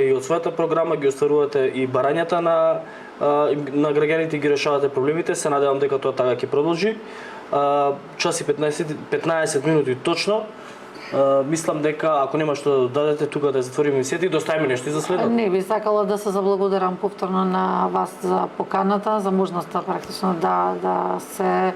и од својата програма, ги остварувате и барањата на граѓаните, ги решавате проблемите. Се надевам дека тоа така ќе продолжи. Час и 15 минути точно. Мислам дека ако нема што да дадете тука да затвориме емисијата и доставиме нешто и за следот. Не би сакала да се заблагодарам повторно на вас за поканата, за можноста практично да се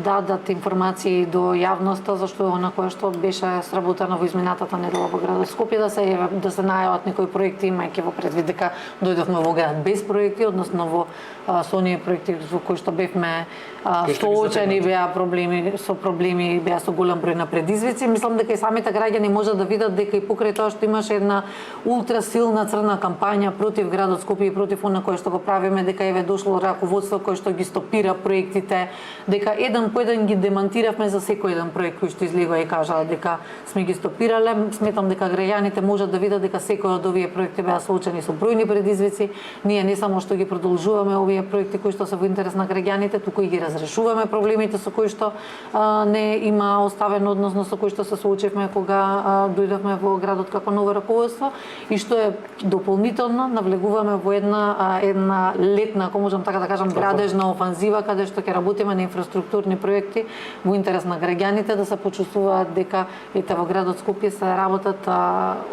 дадат информации до јавноста зашто она кое што беше сработено во изминатата недела во градот Скопје, да се најават некои проекти, имајќи во предвид дека дојдовме во град без проекти, односно во со оние проекти во кои што бевме соочени беа проблеми, беа со голем број на предизвици. Мислам дека и самите граѓани можат да видат дека и покрај тоа што имаше една ултра силна црна кампања против градот Скопје и против она кое што го правиме, дека еве дошло раководство кое што ги стопира проектите, дека еден по еден ги демантиравме за секој еден проект кој што излегува и кажа дека сме ги стопирале. Сметам дека граѓаните можат да видат дека секој од овие проекти беа соочени со бројни предизвици. Ние не само што ги продолжуваме овие проекти кои што се во интерес на граѓаните, туку и ги разрешуваме проблемите со кои што не има оставен односно со кои што се соочивме кога дојдовме во градот како ново раководство и што е дополнително навлегуваме во една летна, ако можам така да кажам, градежна офанзива каде што ќе работиме на инфраструктурни проекти во интерес на граѓаните да се почувствуваат дека ете во градот Скопје се работат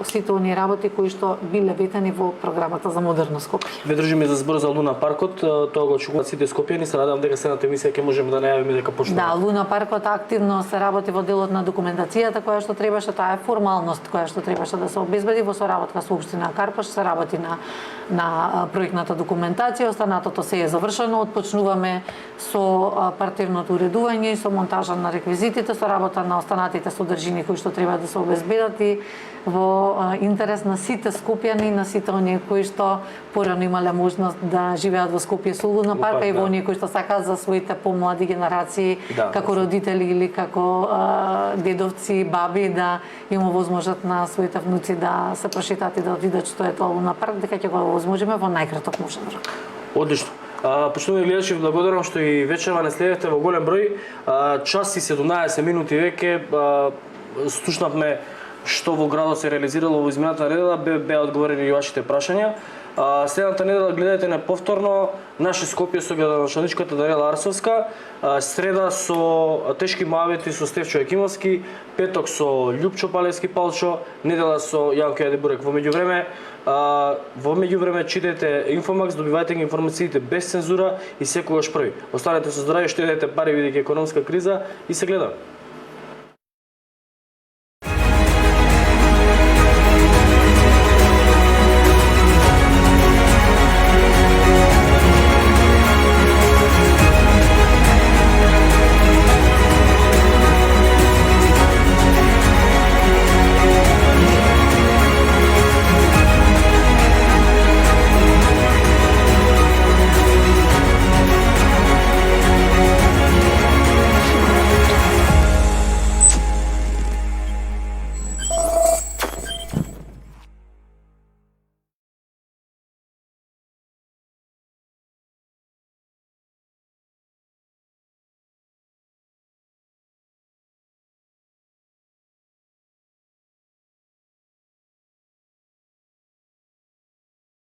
сите оние работи кои што биле ветени во програмата за модерно Скопје. Ве држиме за збор за Луна паркот, тоа го очекуваат сите скопјани, се надевам дека следната емисија емисија ќе можеме да најавиме дека почнува. Да, Луна паркот активно се работи во делот на документацијата која што требаше, таа е формалност која што требаше да се обезбеди во соработка со општина Карпаш, се работи на проектната документација, останатото се е завршено, отпочнуваме со партивното уредување и со монтажа на реквизитите, со работа на останатите содржини кои што треба да се обезбедат и во интерес на сите скопјани, на сите оние кои што порано имале можност да живеат во Скопје со Луна парка и во оние кои што сакаат за своите помлади генерации, како родители или како дедовци, баби, да има возможност на своите внуци да се прошетат и да видат што е тоа Луна парк, дека ќе го возможиме во најкраток можен рок. Одлично. Почитувани гледачи, благодарам што и вечерва не следевте во голем број. Час и 17 минути веќе слушнавме што во градот се реализирало во измината недела, беа одговорени и вашите прашања. Следната недела гледајте на повторно Наше Скопје со градоначалничката Даниела Арсовска, среда со тешки моавети со Стефчо Екимовски, петок со Љупчо Палевски Палчо, недела со Јанко Јадибурек. Во меѓувреме читајте Инфомакс, добивајте ги информациите без цензура и секогаш први. Останете со здравје, штедете пари бидејќи економска криза и се гледаме.